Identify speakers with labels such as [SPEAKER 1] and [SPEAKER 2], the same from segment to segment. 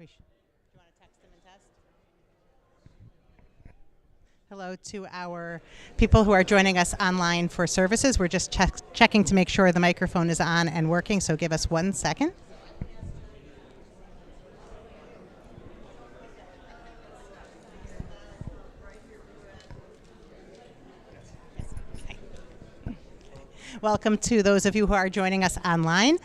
[SPEAKER 1] Do you want to text them and test? Hello to our people who are joining us online for services. We're just checking to make sure the microphone is on and working, so give us 1 second. Welcome to those of you who are joining us online.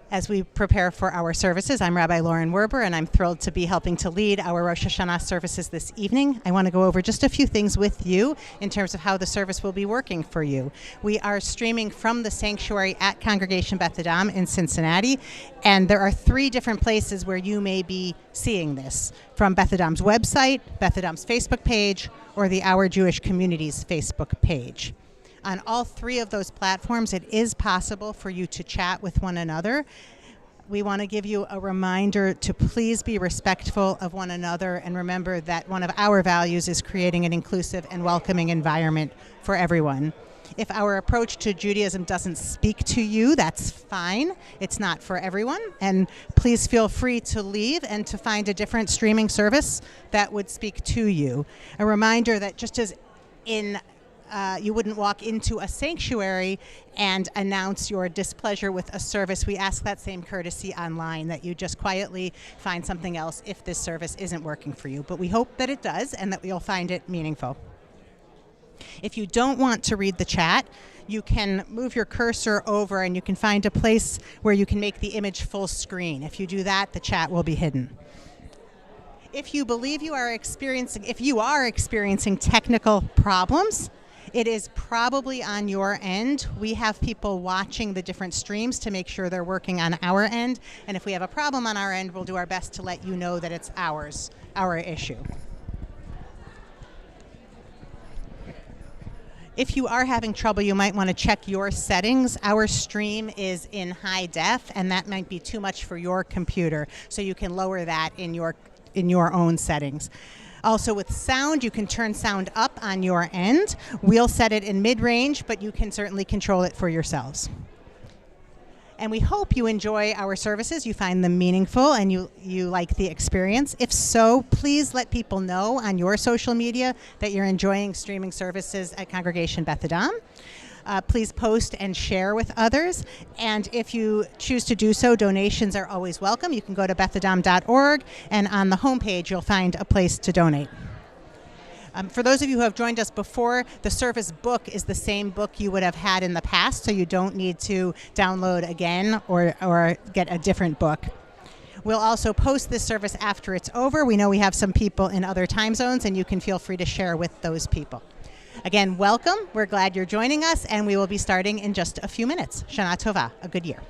[SPEAKER 1] As we prepare for our services, I'm Rabbi Lauren Werber, and I'm thrilled to be helping to lead our Rosh Hashanah services this evening. I want to go over just a few things with you in terms of how the service will be working for you. We are streaming from the sanctuary at Congregation Beth Adam in Cincinnati, and there are 3 different places where you may be seeing this, from Beth Adam's website, Beth Adam's Facebook page, or the Our Jewish Community's Facebook page. On all 3 of those platforms, it is possible for you to chat with one another. We want to give you a reminder to please be respectful of one another and remember that one of our values is creating an inclusive and welcoming environment for everyone. If our approach to Judaism doesn't speak to you, that's fine. It's not for everyone. And please feel free to leave and to find a different streaming service that would speak to you. A reminder that just as you wouldn't walk into a sanctuary and announce your displeasure with a service. We ask that same courtesy online, that you just quietly find something else if this service isn't working for you. But we hope that it does and that you'll find it meaningful. If you don't want to read the chat, you can move your cursor over and you can find a place where you can make the image full screen. If you do that, the chat will be hidden. If you believe you are experiencing technical problems, it is probably on your end. We have people watching the different streams to make sure they're working on our end. And if we have a problem on our end, we'll do our best to let you know that it's our issue. If you are having trouble, you might want to check your settings. Our stream is in high def, and that might be too much for your computer. So you can lower that in your own settings. Also with sound, you can turn sound up on your end. We'll set it in mid-range, but you can certainly control it for yourselves. And we hope you enjoy our services, you find them meaningful, and you like the experience. If so, please let people know on your social media that you're enjoying streaming services at Congregation Beth Adam. Please post and share with others. And if you choose to do so, donations are always welcome. You can go to bethadam.org, and on the homepage, you'll find a place to donate. For those of you who have joined us before, the service book is the same book you would have had in the past, so you don't need to download again or get a different book. We'll also post this service after it's over. We know we have some people in other time zones, and you can feel free to share with those people. Again, welcome. We're glad you're joining us, and we will be starting in just a few minutes. Shana Tova, a good year.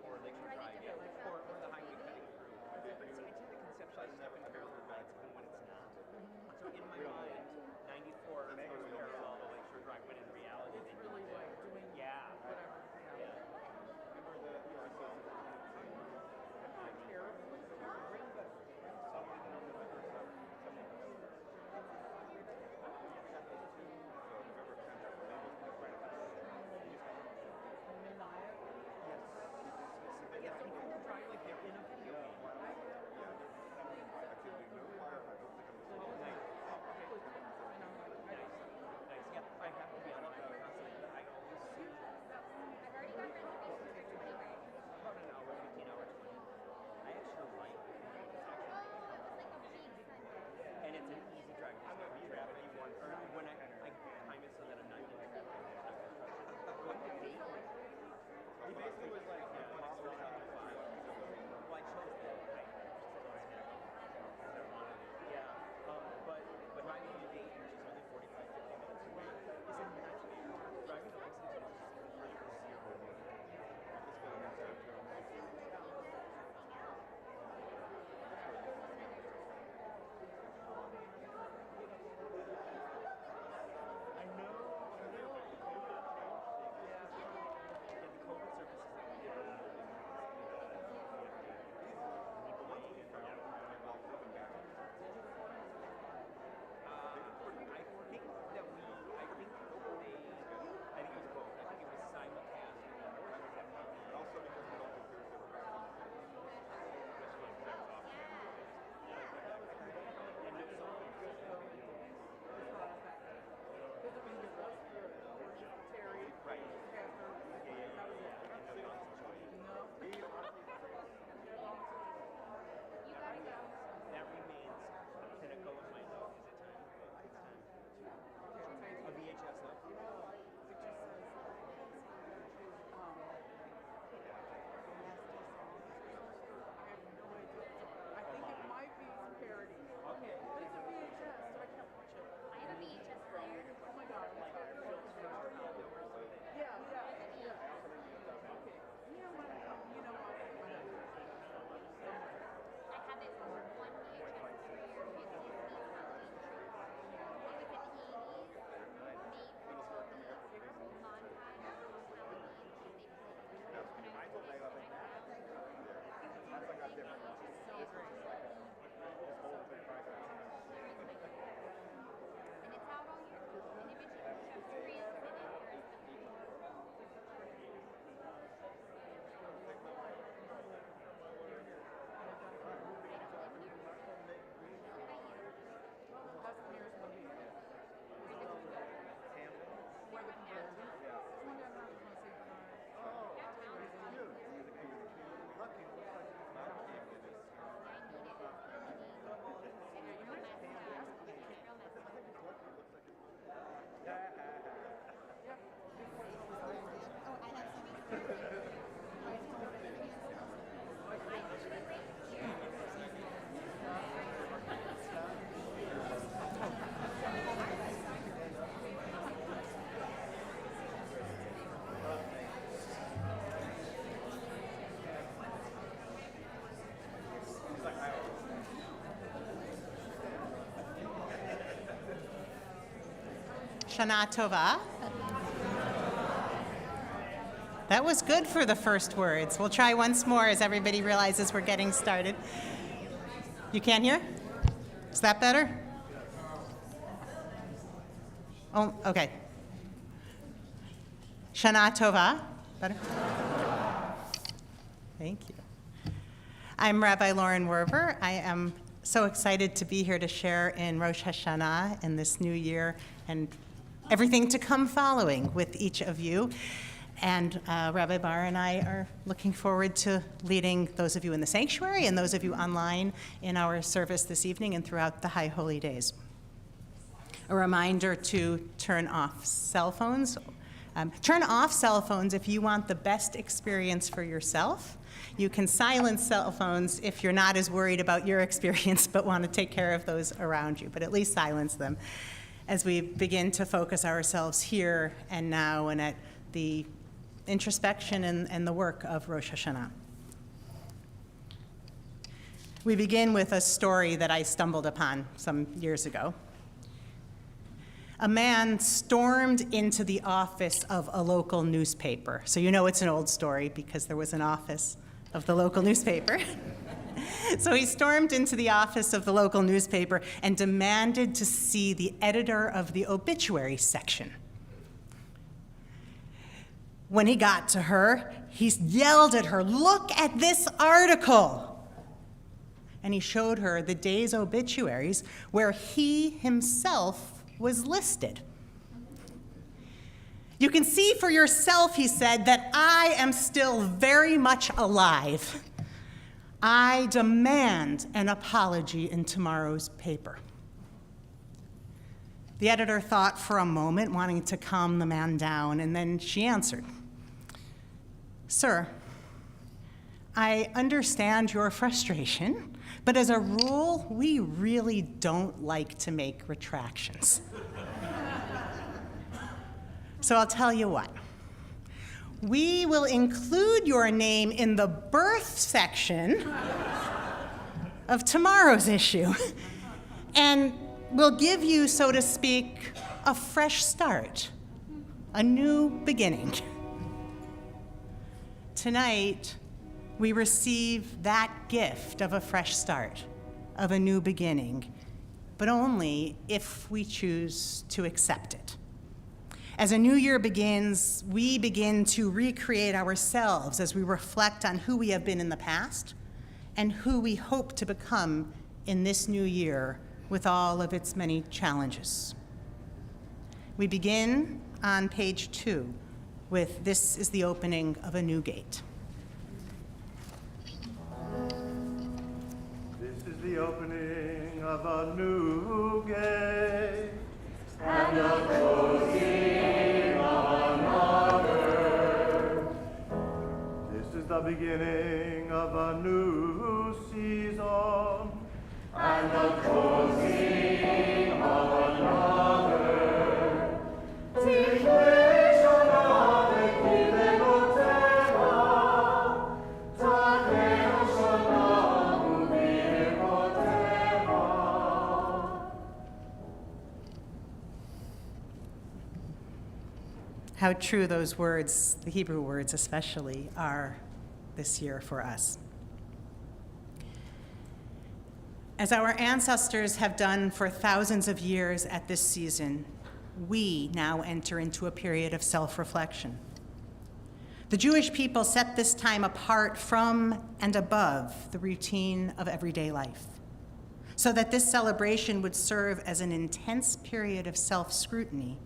[SPEAKER 2] Or Lakeshore Drive, yeah, or the highway cutting through. But see, I tend to conceptualize stuff in parallel lines even when it's not. So in my mind, 94 goes parallel to Lakeshore Drive, when in reality
[SPEAKER 3] It's really like doing
[SPEAKER 2] yeah.
[SPEAKER 3] whatever.
[SPEAKER 2] Yeah. Yeah, so people drive like they're in a video game. Nice. Yeah, I have to be on it constantly. I always see
[SPEAKER 4] I've already got reservations for 20 right?
[SPEAKER 2] about an hour, 15 hour, 20. I actually like it. It's actually,
[SPEAKER 4] Oh, it was like a big Sunday.
[SPEAKER 2] and it's an easy drive. There's no traffic. You want, or when I time it so that I'm not getting traffic. Going to date, he basically was like, yeah, it's 45. Well, I chose that. Yeah, but driving to date, which is only 45, 50 minutes away, is a nightmare. Driving to Lexington is really zero. I know. Yeah, the COVID services that we get are I think it was both. I think it was simulcast and then also because we don't do peer-to-peer and no song.
[SPEAKER 3] Terry,
[SPEAKER 2] Right.
[SPEAKER 3] Catherine,
[SPEAKER 2] Yeah. And no Johnson Joy.
[SPEAKER 4] You gotta go.
[SPEAKER 2] That remains the pinnacle of my life. Is it time? It's time. A VHS though.
[SPEAKER 3] it just says, I have no idea. I think it might be some parody.
[SPEAKER 2] Okay.
[SPEAKER 3] But it's a VHS, so I can't watch it.
[SPEAKER 4] I have a VHS player.
[SPEAKER 3] Oh my god, I'm tired. Yeah. Okay. You know what?
[SPEAKER 4] I have it for one VHS for your 50th Halloween trip. It was an 80s made for TV montage of Halloween that they played. And I was like, I have it. That's like a different one. It's so great. And it's out all year. And Image Chef Story is in it. There's
[SPEAKER 3] That's the nearest one here. Where the comparison. It's one down there. I was going to say
[SPEAKER 1] Shana Tova. That was good for the first words. We'll try once more as everybody realizes we're getting started. You can't hear? Is that better? Oh, okay. Shana Tova. Better? Thank you. I'm Rabbi Lauren Werber. I am so excited to be here to share in Rosh Hashanah in this new year and everything to come following with each of you. And Rabbi Bar and I are looking forward to leading those of you in the sanctuary and those of you online in our service this evening and throughout the High Holy Days. A reminder to turn off cell phones. Turn off cell phones if you want the best experience for yourself. You can silence cell phones if you're not as worried about your experience but want to take care of those around you, but at least silence them as we begin to focus ourselves here and now and at the introspection and the work of Rosh Hashanah. We begin with a story that I stumbled upon some years ago. A man stormed into the office of a local newspaper. So you know it's an old story because there was an office of the local newspaper. So he stormed into the office of the local newspaper and demanded to see the editor of the obituary section. When he got to her, he yelled at her, "Look at this article!" And he showed her the day's obituaries where he himself was listed. "You can see for yourself," he said, "that I am still very much alive. I demand an apology in tomorrow's paper." The editor thought for a moment, wanting to calm the man down, and then she answered, "Sir, I understand your frustration, but as a rule, we really don't like to make retractions. So I'll tell you what. We will include your name in the birth section of tomorrow's issue, and we'll give you, so to speak, a fresh start, a new beginning." Tonight, we receive that gift of a fresh start, of a new beginning, but only if we choose to accept it. As a new year begins, we begin to recreate ourselves as we reflect on who we have been in the past and who we hope to become in this new year with all of its many challenges. We begin on page 2 with "This is the opening of a new gate."
[SPEAKER 5] This is the opening of a new gate, and the closing of another. This is the beginning of a new season, and the closing of another. Declaration of the Kile Gotema, Takeo Shana Uvir Gotema.
[SPEAKER 1] How true those words, the Hebrew words especially, are this year for us. As our ancestors have done for thousands of years at this season, we now enter into a period of self-reflection. The Jewish people set this time apart from and above the routine of everyday life, so that this celebration would serve as an intense period of self-scrutiny.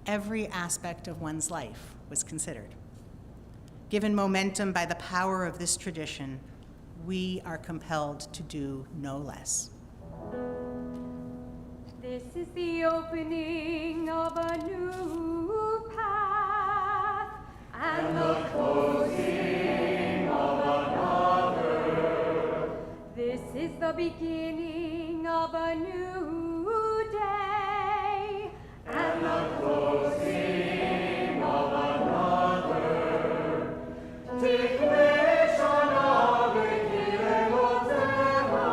[SPEAKER 1] Every aspect of one's life was considered. Given momentum by the power of this tradition, we are compelled to do no less.
[SPEAKER 4] This is the opening of a new path and the closing of another. This is the beginning of a new day and the closing of another. Declaration of the Kile Gotema,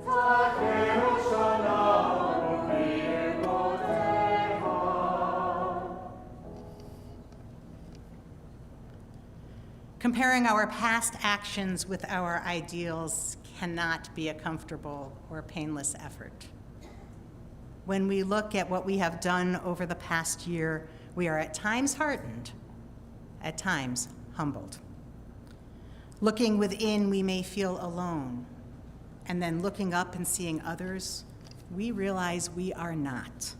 [SPEAKER 4] Takeo Shana Uvir Gotema.
[SPEAKER 1] Comparing our past actions with our ideals cannot be a comfortable or painless effort. When we look at what we have done over the past year, we are at times heartened, at times humbled. Looking within, we may feel alone, and then looking up and seeing others, we realize we are not.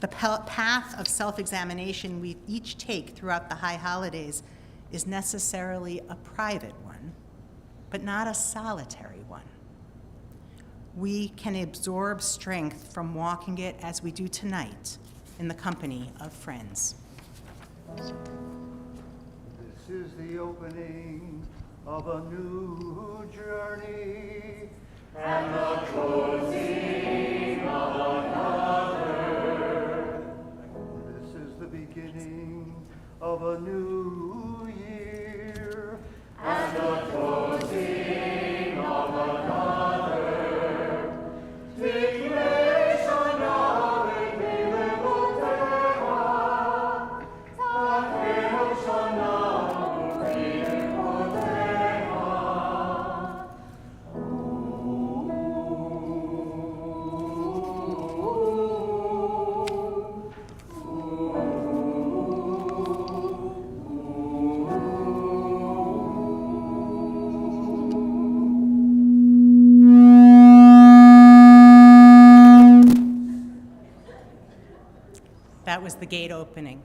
[SPEAKER 1] The path of self-examination we each take throughout the high holidays is necessarily a private one, but not a solitary one. We can absorb strength from walking it as we do tonight in the company of friends.
[SPEAKER 5] This is the opening of a new journey, and the closing of another. This is the beginning
[SPEAKER 1] That was the gate opening.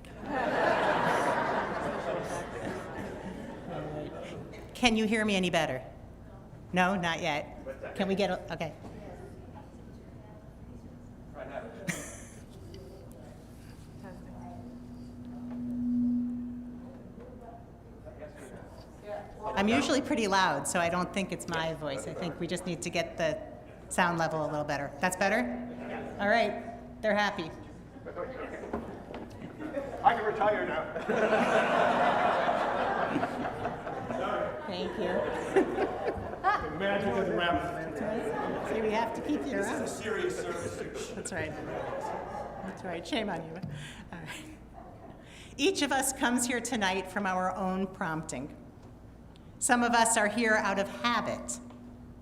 [SPEAKER 1] Can you hear me any better? No, not yet. Can we get a, okay. I'm usually pretty loud, so I don't think it's my voice. I think we just need to get the sound level a little better. That's better? All right, they're happy.
[SPEAKER 6] I can retire now.
[SPEAKER 1] Thank you.
[SPEAKER 6] The magic of the rabbit.
[SPEAKER 1] See, we have to keep you around.
[SPEAKER 6] This is a serious service.
[SPEAKER 1] That's right. That's right. Shame on you. All right. Each of us comes here tonight from our own prompting. Some of us are here out of habit,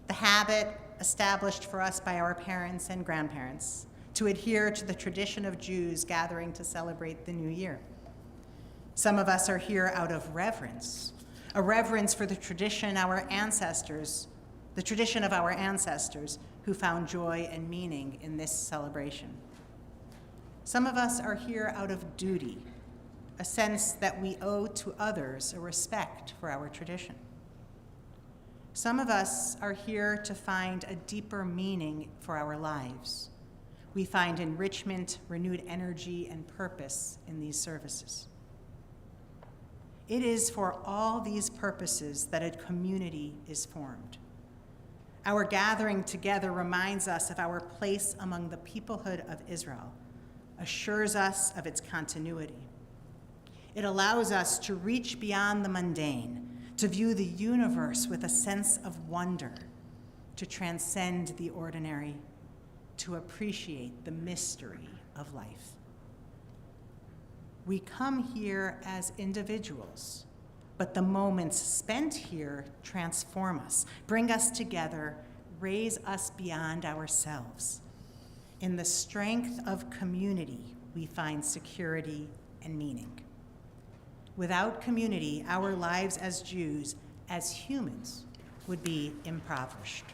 [SPEAKER 1] the habit established for us by our parents and grandparents to adhere to the tradition of Jews gathering to celebrate the new year. Some of us are here out of reverence, a reverence for the tradition of our ancestors who found joy and meaning in this celebration. Some of us are here out of duty, a sense that we owe to others a respect for our tradition. Some of us are here to find a deeper meaning for our lives. We find enrichment, renewed energy, and purpose in these services. It is for all these purposes that a community is formed. Our gathering together reminds us of our place among the peoplehood of Israel, assures us of its continuity. It allows us to reach beyond the mundane, to view the universe with a sense of wonder, to transcend the ordinary, to appreciate the mystery of life. We come here as individuals, but the moments spent here transform us, bring us together, raise us beyond ourselves. In the strength of community, we find security and meaning. Without community, our lives as Jews, as humans, would be impoverished.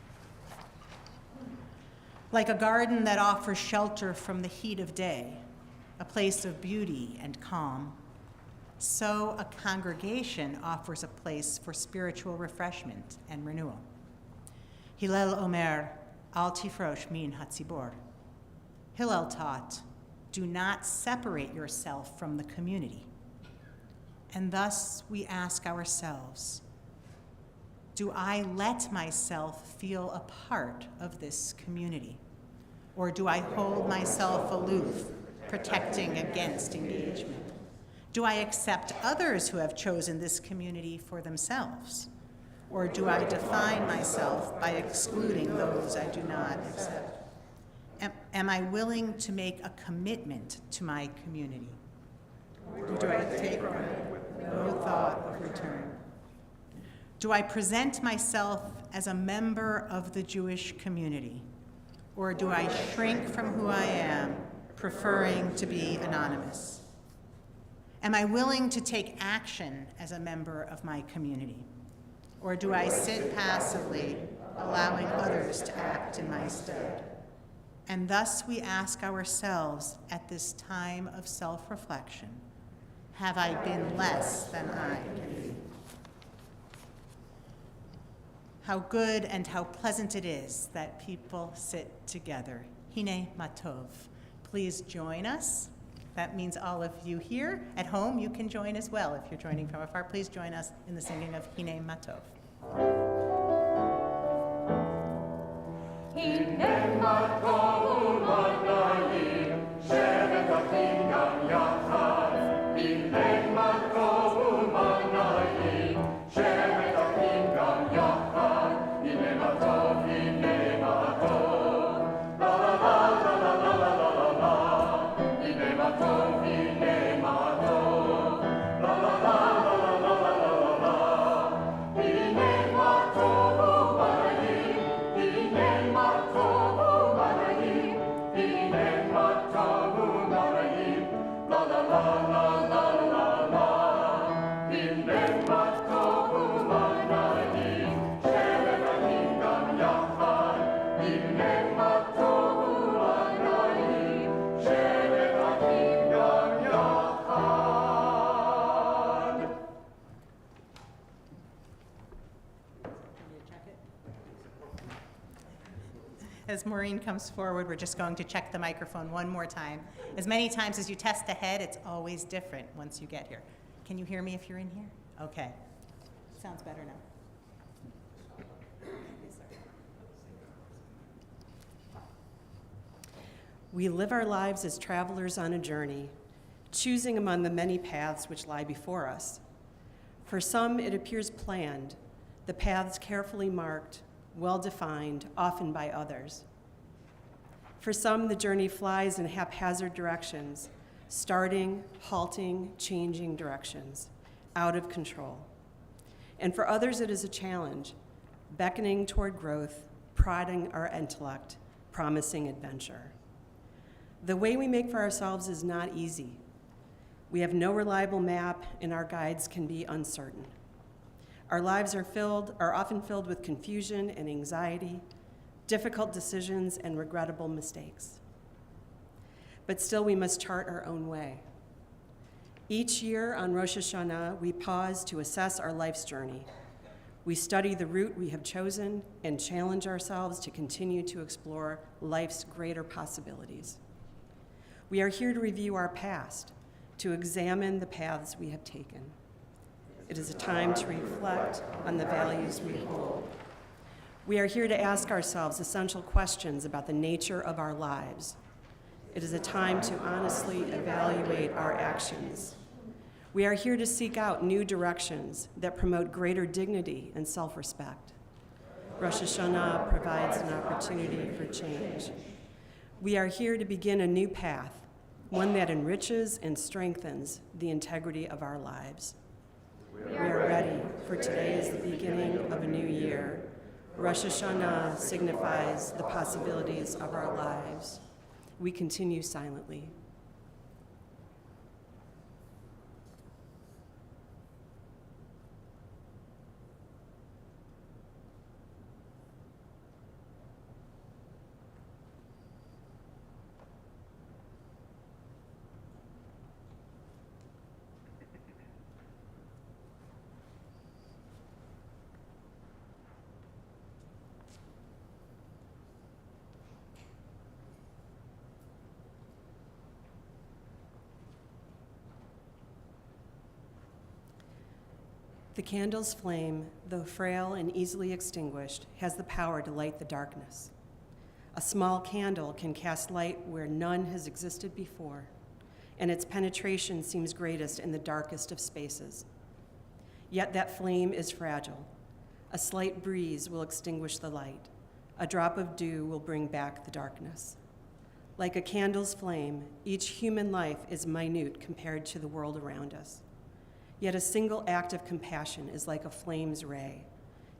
[SPEAKER 1] Like a garden that offers shelter from the heat of day, a place of beauty and calm, so a congregation offers a place for spiritual refreshment and renewal. Hillel Omer, al tifrosh min hatzibor. Hillel taught, do not separate yourself from the community. And thus we ask ourselves, do I let myself feel a part of this community? Or do I hold myself aloof, protecting against engagement? Do I accept others who have chosen this community for themselves? Or do I define myself by excluding those I do not accept? Am I willing to make a commitment to my community? Or do I take no thought of return? Do I present myself as a member of the Jewish community? Or do I shrink from who I am, preferring to be anonymous? Am I willing to take action as a member of my community? Or do I sit passively, allowing others to act in my stead? And thus we ask ourselves at this time of self-reflection, have I been less than I can be? How good and how pleasant it is that people sit together. Hine matov. Please join us. That means all of you here. At home, you can join as well. If you're joining from afar, please join us in the singing of Hine matov.
[SPEAKER 7] Hine matov u'manayim, shevet achim gam yachad. Hine matov u'manayim, shevet achim gam yachad. Hine matov
[SPEAKER 1] As Maureen comes forward, we're just going to check the microphone one more time. As many times as you test ahead, it's always different once you get here. Can you hear me if you're in here? Okay. Sounds better now.
[SPEAKER 8] We live our lives as travelers on a journey, choosing among the many paths which lie before us. For some, it appears planned, the paths carefully marked, well-defined, often by others. For some, the journey flies in haphazard directions, starting, halting, changing directions, out of control. And for others, it is a challenge, beckoning toward growth, prodding our intellect, promising adventure. The way we make for ourselves is not easy. We have no reliable map, and our guides can be uncertain. Our lives are often filled with confusion and anxiety, difficult decisions, and regrettable mistakes. But still, we must chart our own way. Each year on Rosh Hashanah, we pause to assess our life's journey. We study the route we have chosen and challenge ourselves to continue to explore life's greater possibilities. We are here to review our past, to examine the paths we have taken. It is a time to reflect on the values we hold. We are here to ask ourselves essential questions about the nature of our lives. It is a time to honestly evaluate our actions. We are here to seek out new directions that promote greater dignity and self-respect. Rosh Hashanah provides an opportunity for change. We are here to begin a new path, one that enriches and strengthens the integrity of our lives. We are ready, for today is the beginning of a new year. Rosh Hashanah signifies the possibilities of our lives. We continue silently. The candle's flame, though frail and easily extinguished, has the power to light the darkness. A small candle can cast light where none has existed before, and its penetration seems greatest in the darkest of spaces. Yet that flame is fragile. A slight breeze will extinguish the light. A drop of dew will bring back the darkness. Like a candle's flame, each human life is minute compared to the world around us. Yet a single act of compassion is like a flame's ray.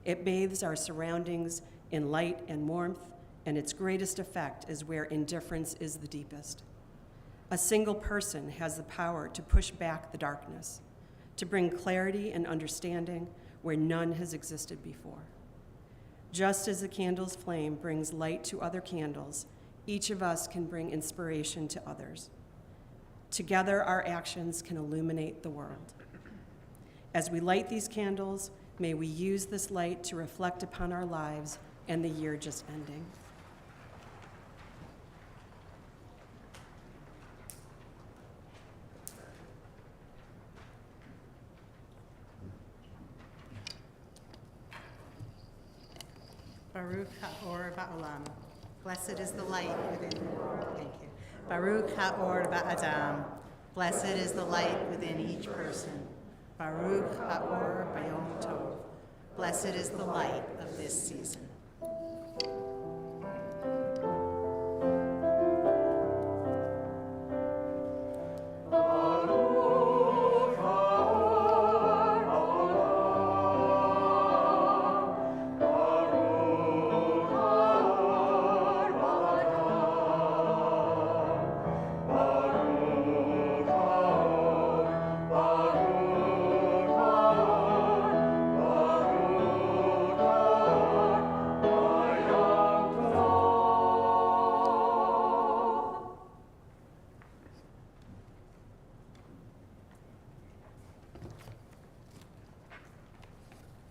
[SPEAKER 8] It bathes our surroundings in light and warmth, and its greatest effect is where indifference is the deepest. A single person has the power to push back the darkness, to bring clarity and understanding where none has existed before. Just as the candle's flame brings light to other candles, each of us can bring inspiration to others. Together, our actions can illuminate the world. As we light these candles, may we use this light to reflect upon our lives and the year just ending.
[SPEAKER 1] Baruch ha'or ba'olam. Blessed is the light within. Thank you. Baruch ha'or ba'adam. Blessed is the light within each person. Baruch ha'or b'yom tov. Blessed is the light of this season.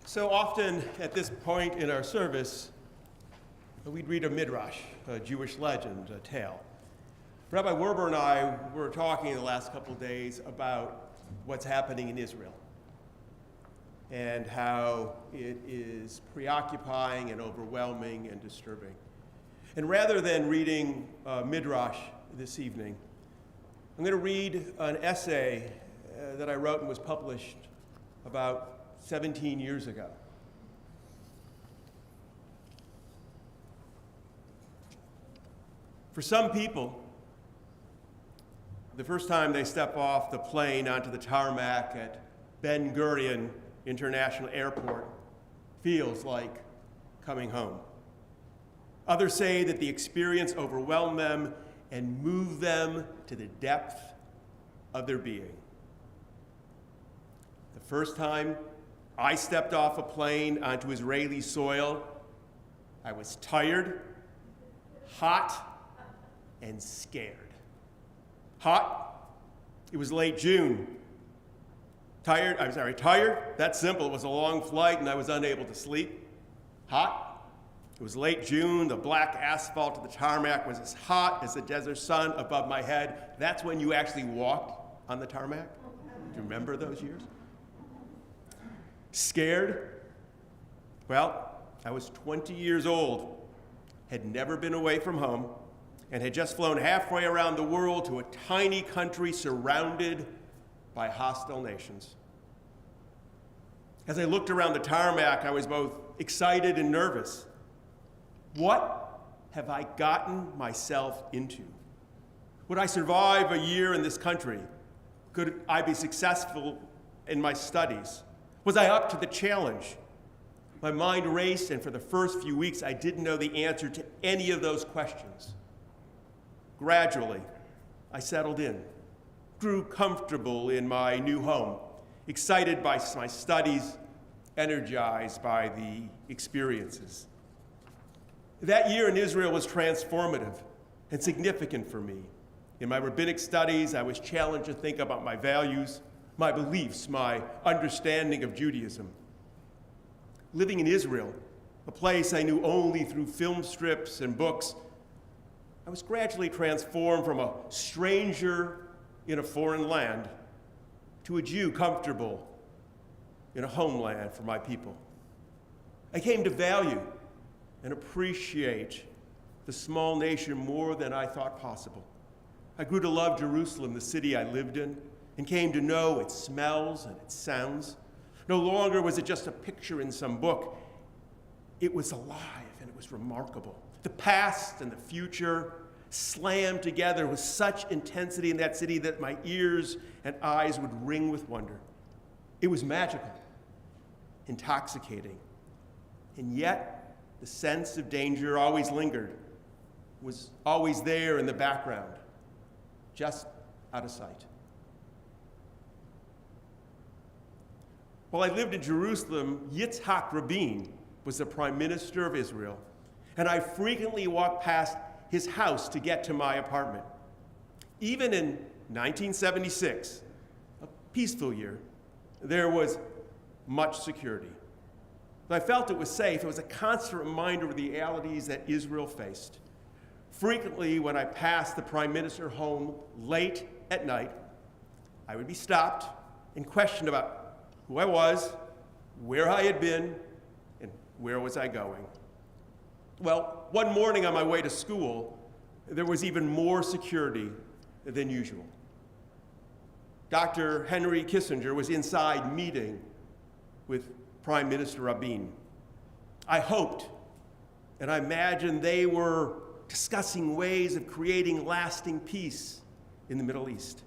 [SPEAKER 6] So often at this point in our service, we'd read a midrash, a Jewish legend, a tale. Rabbi Werber and I were talking the last couple of days about what's happening in Israel and how it is preoccupying and overwhelming and disturbing. And rather than reading midrash this evening, I'm going to read an essay that I wrote and was published about 17 years ago. For some people, the first time they step off the plane onto the tarmac at Ben Gurion International Airport feels like coming home. Others say that the experience overwhelmed them and moved them to the depth of their being. The first time I stepped off a plane onto Israeli soil, I was tired, hot, and scared. Hot, it was late June. Tired, that's simple. It was a long flight and I was unable to sleep. Hot, it was late June. The black asphalt of the tarmac was as hot as the desert sun above my head. That's when you actually walked on the tarmac. Do you remember those years? Scared? Well, I was 20 years old, had never been away from home, and had just flown halfway around the world to a tiny country surrounded by hostile nations. As I looked around the tarmac, I was both excited and nervous. What have I gotten myself into? Would I survive a year in this country? Could I be successful in my studies? Was I up to the challenge? My mind raced, and for the first few weeks, I didn't know the answer to any of those questions. Gradually, I settled in, grew comfortable in my new home, excited by my studies, energized by the experiences. That year in Israel was transformative and significant for me. In my rabbinic studies, I was challenged to think about my values, my beliefs, my understanding of Judaism. Living in Israel, a place I knew only through film strips and books, I was gradually transformed from a stranger in a foreign land to a Jew comfortable in a homeland for my people. I came to value and appreciate the small nation more than I thought possible. I grew to love Jerusalem, the city I lived in, and came to know its smells and its sounds. No longer was it just a picture in some book. It was alive and it was remarkable. The past and the future slammed together with such intensity in that city that my ears and eyes would ring with wonder. It was magical, intoxicating, and yet the sense of danger always lingered, was always there in the background, just out of sight. While I lived in Jerusalem, Yitzhak Rabin was the prime minister of Israel, and I frequently walked past his house to get to my apartment. Even in 1976, a peaceful year, there was much security. I felt it was safe. It was a constant reminder of the realities that Israel faced. Frequently, when I passed the prime minister home late at night, I would be stopped and questioned about who I was, where I had been, and where was I going. Well, one morning on my way to school, there was even more security than usual. Dr. Henry Kissinger was inside meeting with Prime Minister Rabin. I hoped and I imagined they were discussing ways of creating lasting peace in the Middle East.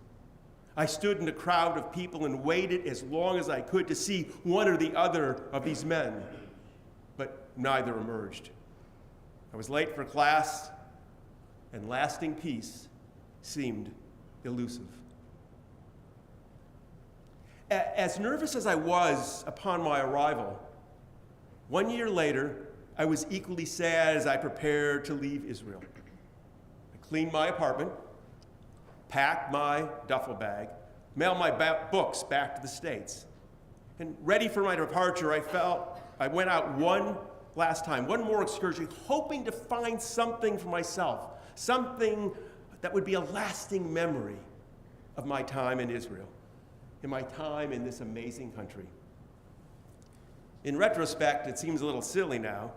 [SPEAKER 6] I stood in a crowd of people and waited as long as I could to see one or the other of these men, but neither emerged. I was late for class, and lasting peace seemed elusive. As nervous as I was upon my arrival, 1 year later, I was equally sad as I prepared to leave Israel. I cleaned my apartment, packed my duffel bag, mailed my books back to the States. And ready for my departure, I felt I went out one last time, one more excursion, hoping to find something for myself, something that would be a lasting memory of my time in Israel, in my time in this amazing country. In retrospect, it seems a little silly now,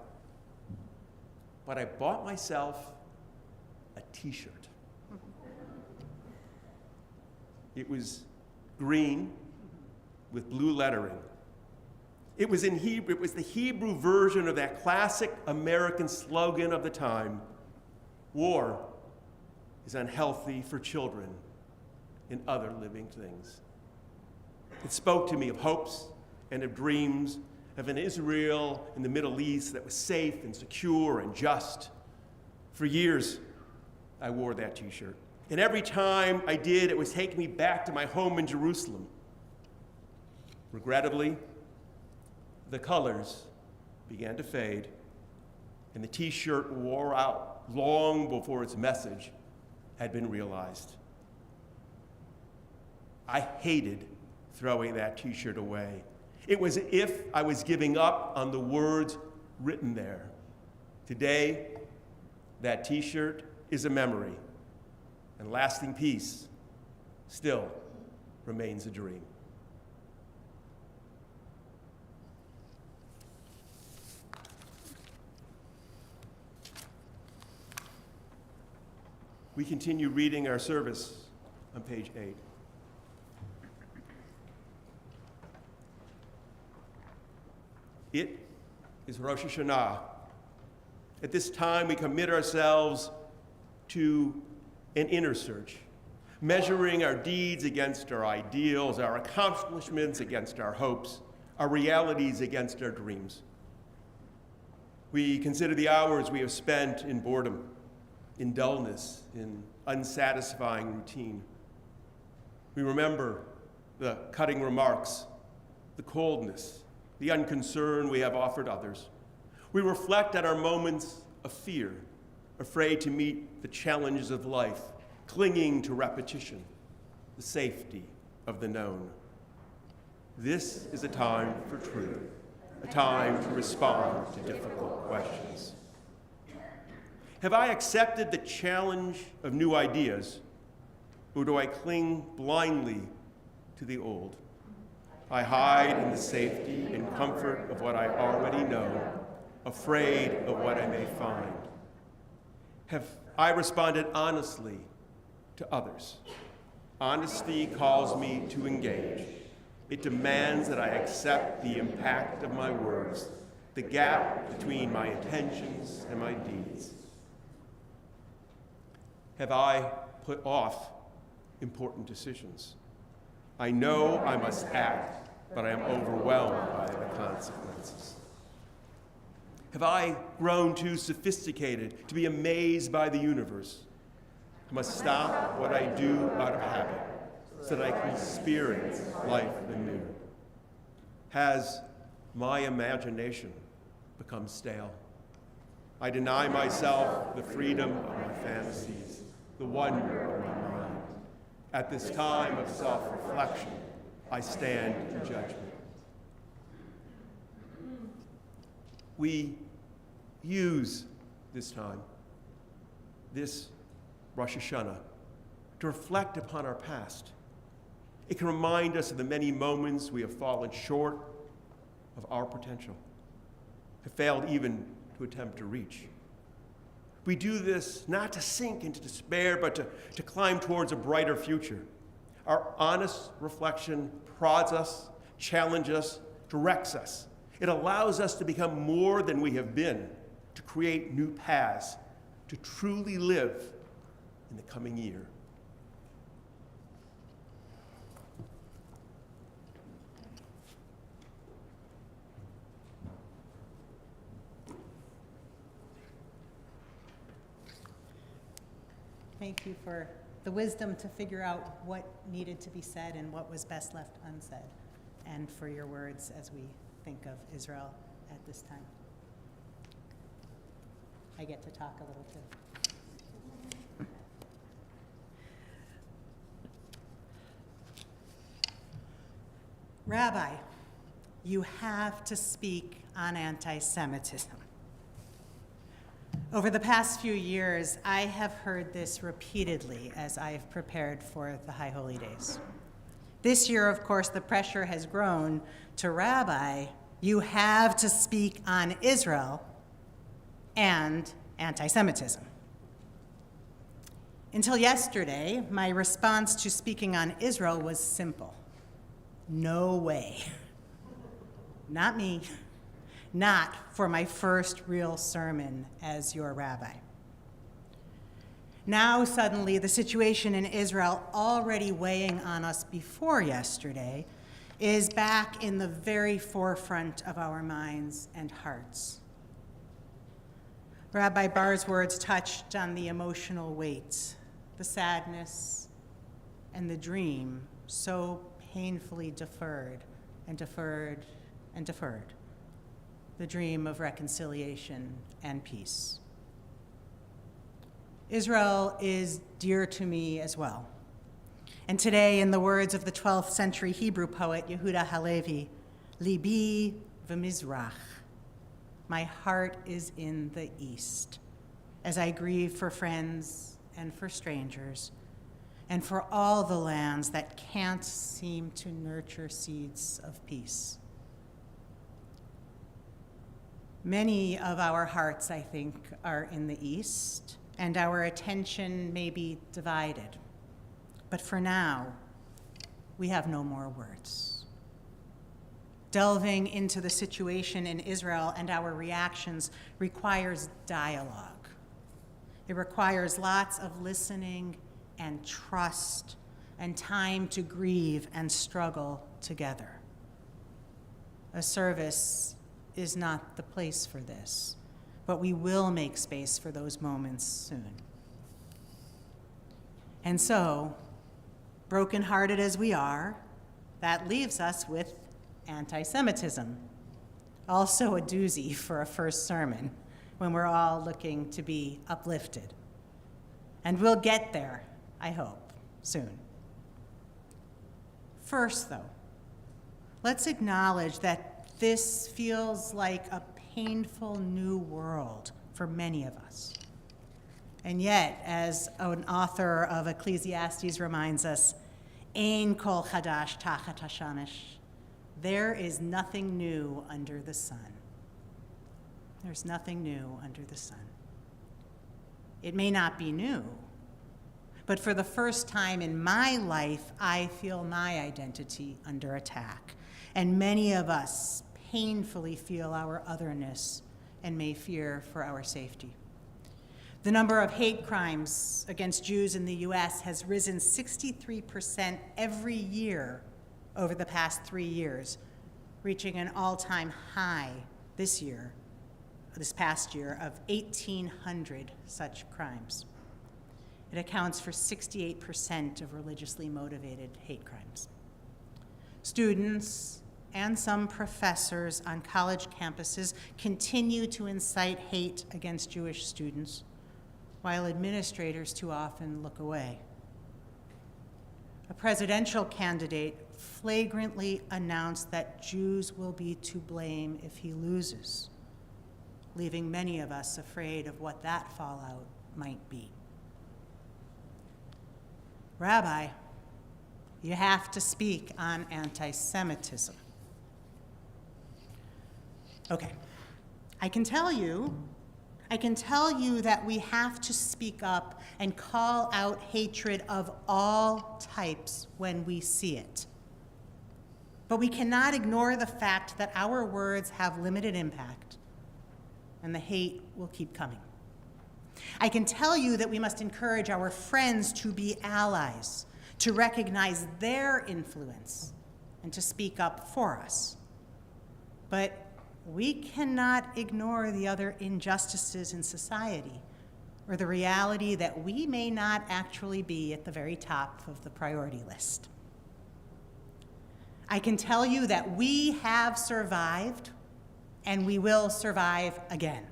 [SPEAKER 6] but I bought myself a t-shirt. It was green with blue lettering. It was in Hebrew. It was the Hebrew version of that classic American slogan of the time, "War is unhealthy for children and other living things." It spoke to me of hopes and of dreams of an Israel in the Middle East that was safe and secure and just. For years, I wore that t-shirt. And every time I did, it was taking me back to my home in Jerusalem. Regrettably, the colors began to fade, and the t-shirt wore out long before its message had been realized. I hated throwing that t-shirt away. It was as if I was giving up on the words written there. Today, that t-shirt is a memory, and lasting peace still remains a dream. We continue reading our service on page 8. It is Rosh Hashanah. At this time, we commit ourselves to an inner search, measuring our deeds against our ideals, our accomplishments against our hopes, our realities against our dreams. We consider the hours we have spent in boredom, in dullness, in unsatisfying routine. We remember the cutting remarks, the coldness, the unconcern we have offered others. We reflect on our moments of fear, afraid to meet the challenges of life, clinging to repetition, the safety of the known. This is a time for truth, a time to respond to difficult questions. Have I accepted the challenge of new ideas, or do I cling blindly to the old? I hide in the safety and comfort of what I already know, afraid of what I may find. Have I responded honestly to others? Honesty calls me to engage. It demands that I accept the impact of my words, the gap between my intentions and my deeds. Have I put off important decisions? I know I must act, but I am overwhelmed by the consequences. Have I grown too sophisticated to be amazed by the universe? I must stop what I do out of habit so that I can experience life anew. Has my imagination become stale? I deny myself the freedom of my fantasies, the wonder of my mind. At this time of self-reflection, I stand in judgment. We use this time, this Rosh Hashanah, to reflect upon our past. It can remind us of the many moments we have fallen short of our potential, have failed even to attempt to reach. We do this not to sink into despair, but to climb towards a brighter future. Our honest reflection prods us, challenges us, directs us. It allows us to become more than we have been, to create new paths, to truly live in the coming year.
[SPEAKER 1] Thank you for the wisdom to figure out what needed to be said and what was best left unsaid, and for your words as we think of Israel at this time. I get to talk a little too. Rabbi, you have to speak on anti-Semitism. Over the past few years, I have heard this repeatedly as I have prepared for the High Holy Days. This year, of course, the pressure has grown to, Rabbi, you have to speak on Israel and anti-Semitism. Until yesterday, my response to speaking on Israel was simple. No way. Not me. Not for my first real sermon as your rabbi. Now, suddenly, the situation in Israel, already weighing on us before yesterday, is back in the very forefront of our minds and hearts. Rabbi Barr's words touched on the emotional weight, the sadness, and the dream so painfully deferred and deferred and deferred, the dream of reconciliation and peace. Israel is dear to me as well. And today, in the words of the 12th century Hebrew poet Yehuda Halevi, Libi v'mizrach, my heart is in the east, as I grieve for friends and for strangers, and for all the lands that can't seem to nurture seeds of peace. Many of our hearts, I think, are in the east, and our attention may be divided. But for now, we have no more words. Delving into the situation in Israel and our reactions requires dialogue. It requires lots of listening and trust and time to grieve and struggle together. A service is not the place for this, but we will make space for those moments soon. And so, brokenhearted as we are, that leaves us with anti-Semitism. Also a doozy for a first sermon when we're all looking to be uplifted. And we'll get there, I hope, soon. First, though, let's acknowledge that this feels like a painful new world for many of us. And yet, as an author of Ecclesiastes reminds us, Ein kol chadash tachat hashamesh, there is nothing new under the sun. There's nothing new under the sun. It may not be new, but for the first time in my life, I feel my identity under attack. And many of us painfully feel our otherness and may fear for our safety. The number of hate crimes against Jews in the US has risen 63% every year over the past 3 years, reaching an all-time high this past year, of 1,800 such crimes. It accounts for 68% of religiously motivated hate crimes. Students and some professors on college campuses continue to incite hate against Jewish students, while administrators too often look away. A presidential candidate flagrantly announced that Jews will be to blame if he loses, leaving many of us afraid of what that fallout might be. Rabbi, you have to speak on anti-Semitism. Okay, I can tell you that we have to speak up and call out hatred of all types when we see it. But we cannot ignore the fact that our words have limited impact and the hate will keep coming. I can tell you that we must encourage our friends to be allies, to recognize their influence, and to speak up for us. But we cannot ignore the other injustices in society, or the reality that we may not actually be at the very top of the priority list. I can tell you that we have survived, and we will survive again.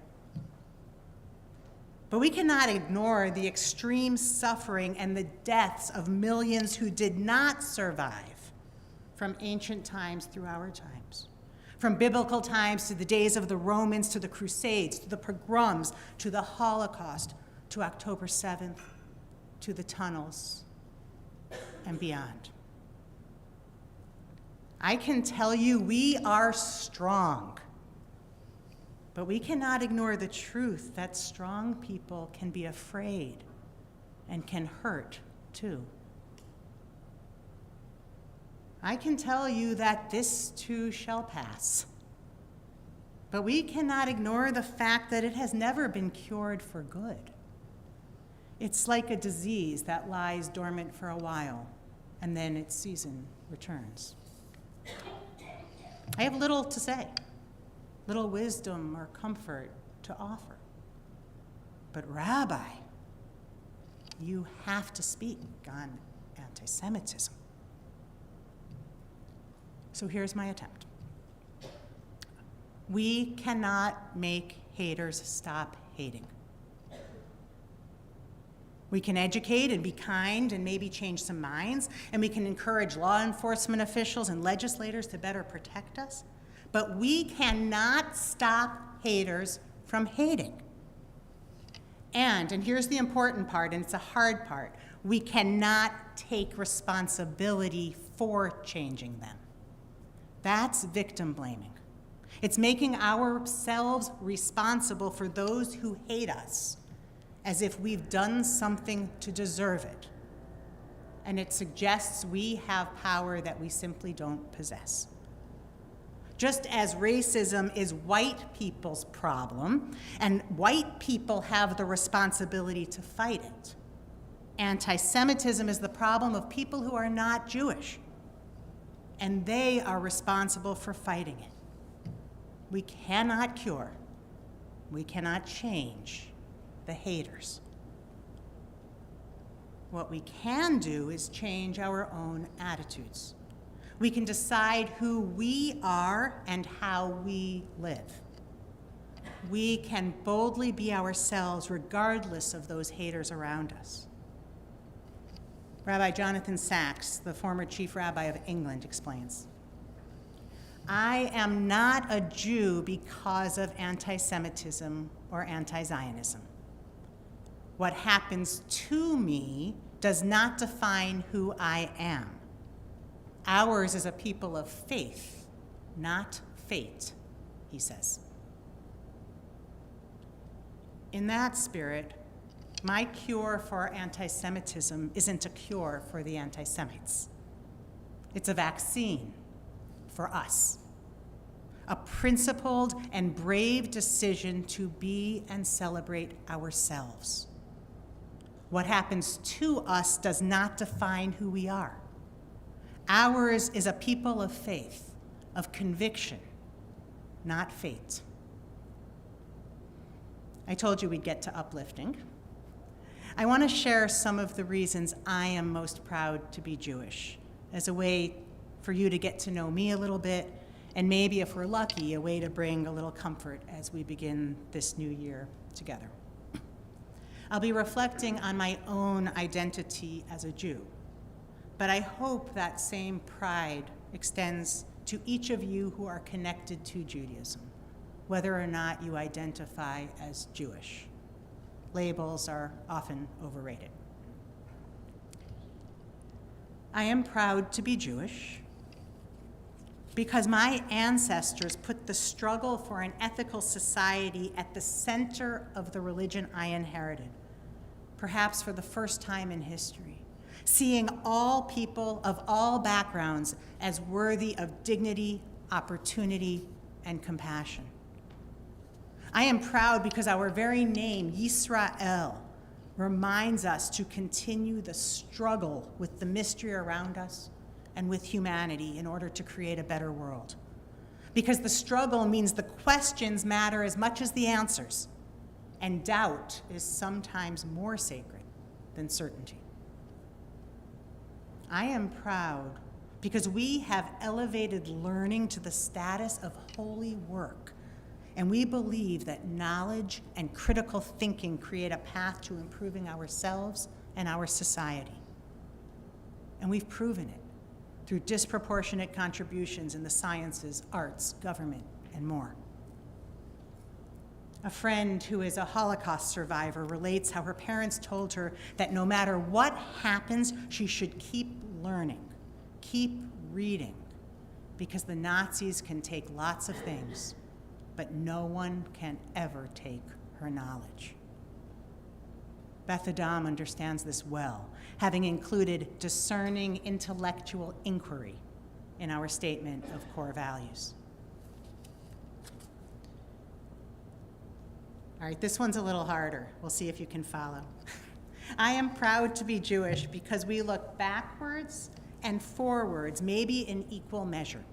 [SPEAKER 1] But we cannot ignore the extreme suffering and the deaths of millions who did not survive from ancient times through our times. From biblical times to the days of the Romans, to the Crusades, to the pogroms, to the Holocaust, to October 7th, to the tunnels, and beyond. I can tell you we are strong, but we cannot ignore the truth that strong people can be afraid and can hurt too. I can tell you that this too shall pass. But we cannot ignore the fact that it has never been cured for good. It's like a disease that lies dormant for a while, and then its season returns. I have little to say, little wisdom or comfort to offer. But Rabbi, you have to speak on anti-Semitism. So here's my attempt. We cannot make haters stop hating. We can educate and be kind and maybe change some minds, and we can encourage law enforcement officials and legislators to better protect us, but we cannot stop haters from hating. And here's the important part, and it's a hard part, we cannot take responsibility for changing them. That's victim blaming. It's making ourselves responsible for those who hate us as if we've done something to deserve it. And it suggests we have power that we simply don't possess. Just as racism is white people's problem, and white people have the responsibility to fight it, anti-Semitism is the problem of people who are not Jewish, and they are responsible for fighting it. We cannot cure, we cannot change the haters. What we can do is change our own attitudes. We can decide who we are and how we live. We can boldly be ourselves regardless of those haters around us. Rabbi Jonathan Sacks, the former chief rabbi of England, explains, I am not a Jew because of anti-Semitism or anti-Zionism. What happens to me does not define who I am. Ours is a people of faith, not fate, he says. In that spirit, my cure for anti-Semitism isn't a cure for the anti-Semites. It's a vaccine for us, a principled and brave decision to be and celebrate ourselves. What happens to us does not define who we are. Ours is a people of faith, of conviction, not fate. I told you we'd get to uplifting. I want to share some of the reasons I am most proud to be Jewish, as a way for you to get to know me a little bit, and maybe, if we're lucky, a way to bring a little comfort as we begin this new year together. I'll be reflecting on my own identity as a Jew, but I hope that same pride extends to each of you who are connected to Judaism, whether or not you identify as Jewish. Labels are often overrated. I am proud to be Jewish because my ancestors put the struggle for an ethical society at the center of the religion I inherited, perhaps for the first time in history, seeing all people of all backgrounds as worthy of dignity, opportunity, and compassion. I am proud because our very name, Yisrael, reminds us to continue the struggle with the mystery around us and with humanity in order to create a better world. Because the struggle means the questions matter as much as the answers, and doubt is sometimes more sacred than certainty. I am proud because we have elevated learning to the status of holy work, and we believe that knowledge and critical thinking create a path to improving ourselves and our society. And we've proven it through disproportionate contributions in the sciences, arts, government, and more. A friend who is a Holocaust survivor relates how her parents told her that no matter what happens, she should keep learning, keep reading, because the Nazis can take lots of things, but no one can ever take her knowledge. Beth Adam understands this well, having included discerning intellectual inquiry in our statement of core values. All right, this one's a little harder. We'll see if you can follow. I am proud to be Jewish because we look backwards and forwards, maybe in equal measure.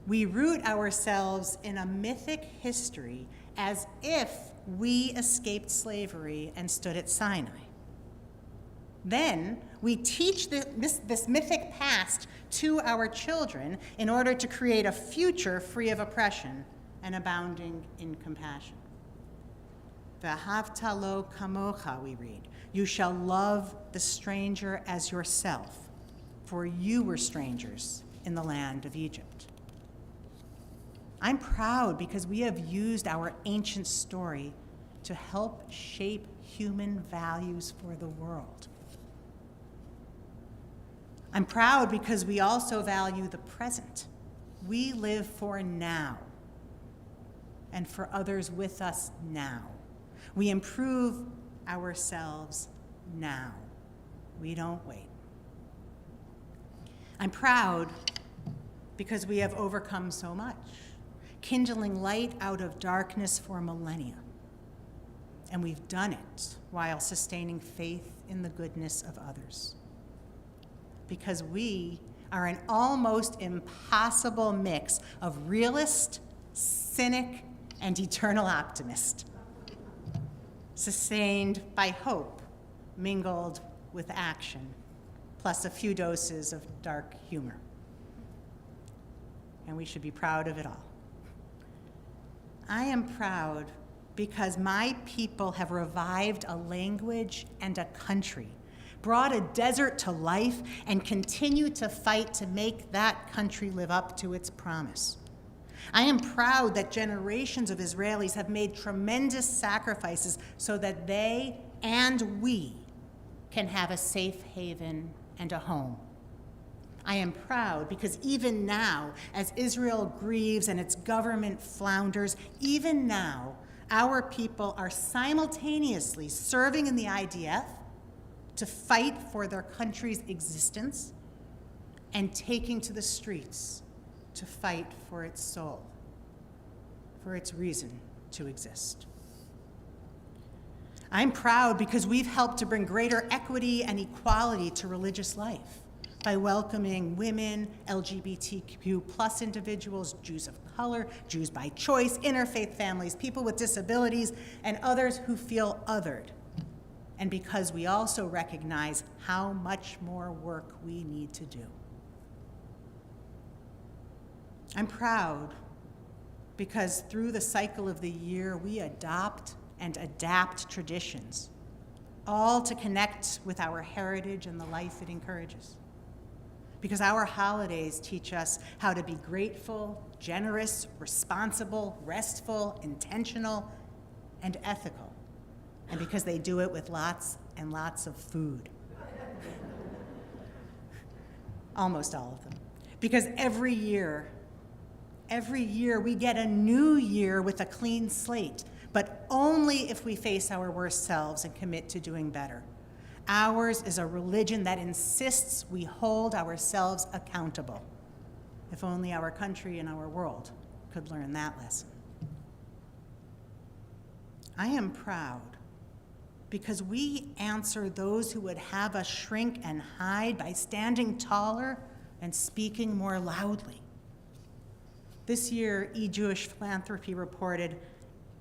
[SPEAKER 1] We root ourselves in a mythic history as if we escaped slavery and stood at Sinai. Then we teach this mythic past to our children in order to create a future free of oppression and abounding in compassion. V'ahavta lo kamocha, we read. You shall love the stranger as yourself, for you were strangers in the land of Egypt. I'm proud because we have used our ancient story to help shape human values for the world. I'm proud because we also value the present. We live for now and for others with us now. We improve ourselves now. We don't wait. I'm proud because we have overcome so much, kindling light out of darkness for millennia. And we've done it while sustaining faith in the goodness of others. Because we are an almost impossible mix of realist, cynic, and eternal optimist, sustained by hope, mingled with action, plus a few doses of dark humor. And we should be proud of it all. I am proud because my people have revived a language and a country, brought a desert to life, and continue to fight to make that country live up to its promise. I am proud that generations of Israelis have made tremendous sacrifices so that they and we can have a safe haven and a home. I am proud because even now, as Israel grieves and its government flounders, even now, our people are simultaneously serving in the IDF to fight for their country's existence and taking to the streets to fight for its soul, for its reason to exist. I'm proud because we've helped to bring greater equity and equality to religious life by welcoming women, LGBTQ plus individuals, Jews of color, Jews by choice, interfaith families, people with disabilities, and others who feel othered. And because we also recognize how much more work we need to do. I'm proud because through the cycle of the year, we adopt and adapt traditions, all to connect with our heritage and the life it encourages. Because our holidays teach us how to be grateful, generous, responsible, restful, intentional, and ethical. And because they do it with lots and lots of food. Almost all of them. Because every year we get a new year with a clean slate, but only if we face our worst selves and commit to doing better. Ours is a religion that insists we hold ourselves accountable. If only our country and our world could learn that lesson. I am proud because we answer those who would have us shrink and hide by standing taller and speaking more loudly. This year, eJewish Philanthropy reported,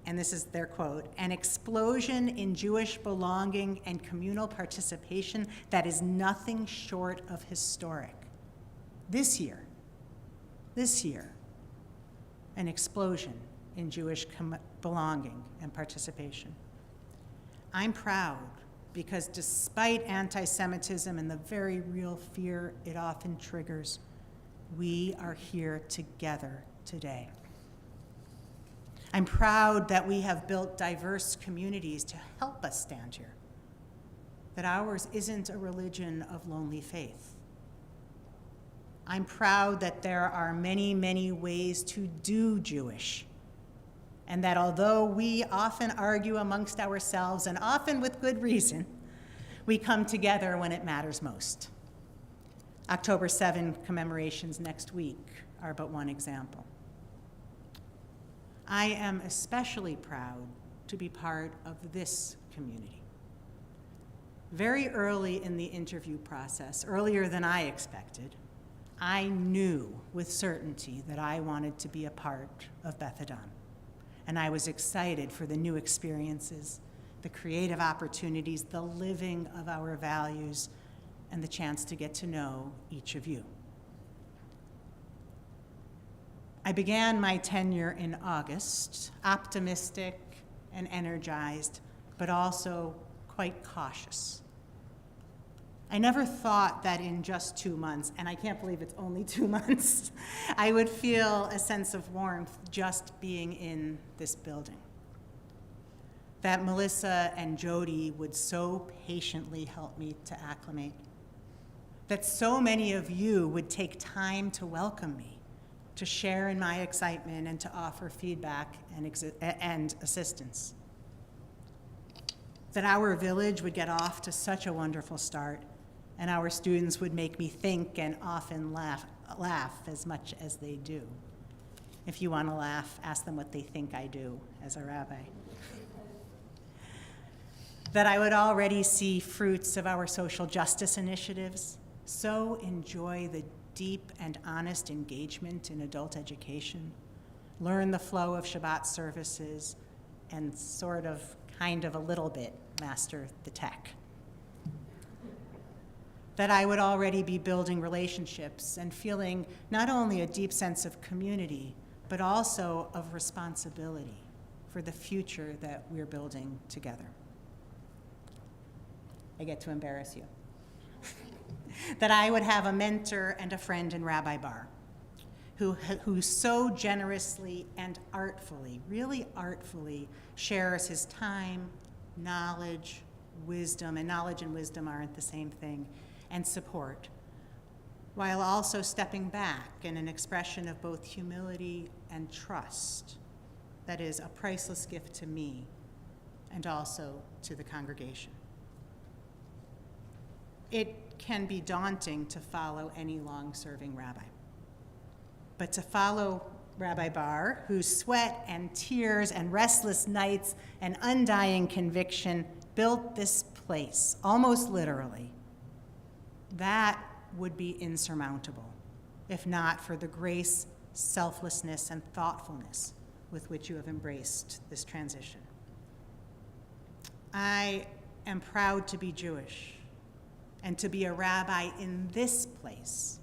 [SPEAKER 1] and this is their quote, an explosion in Jewish belonging and communal participation that is nothing short of historic. This year, an explosion in Jewish belonging and participation. I'm proud because despite anti-Semitism and the very real fear it often triggers, we are here together today. I'm proud that we have built diverse communities to help us stand here, that ours isn't a religion of lonely faith. I'm proud that there are many, many ways to do Jewish, and that although we often argue amongst ourselves, and often with good reason, we come together when it matters most. October 7 commemorations next week are but one example. I am especially proud to be part of this community. Very early in the interview process, earlier than I expected, I knew with certainty that I wanted to be a part of Beth Adam. And I was excited for the new experiences, the creative opportunities, the living of our values, and the chance to get to know each of you. I began my tenure in August, optimistic and energized, but also quite cautious. I never thought that in just 2 months, and I can't believe it's only 2 months, I would feel a sense of warmth just being in this building. That Melissa and Jody would so patiently help me to acclimate. That so many of you would take time to welcome me, to share in my excitement and to offer feedback and assistance. That our village would get off to such a wonderful start, and our students would make me think and often laugh as much as they do. If you want to laugh, ask them what they think I do as a rabbi. That I would already see fruits of our social justice initiatives, so enjoy the deep and honest engagement in adult education, learn the flow of Shabbat services, and kind of a little bit master the tech. That I would already be building relationships and feeling not only a deep sense of community, but also of responsibility for the future that we're building together. I get to embarrass you. That I would have a mentor and a friend in Rabbi Bar, who so generously and artfully, really artfully, shares his time, knowledge, wisdom, and knowledge and wisdom aren't the same thing, and support, while also stepping back in an expression of both humility and trust that is a priceless gift to me and also to the congregation. It can be daunting to follow any long-serving rabbi. But to follow Rabbi Bar, whose sweat and tears and restless nights and undying conviction built this place, almost literally, that would be insurmountable, if not for the grace, selflessness, and thoughtfulness with which you have embraced this transition. I am proud to be Jewish, and to be a rabbi in this place,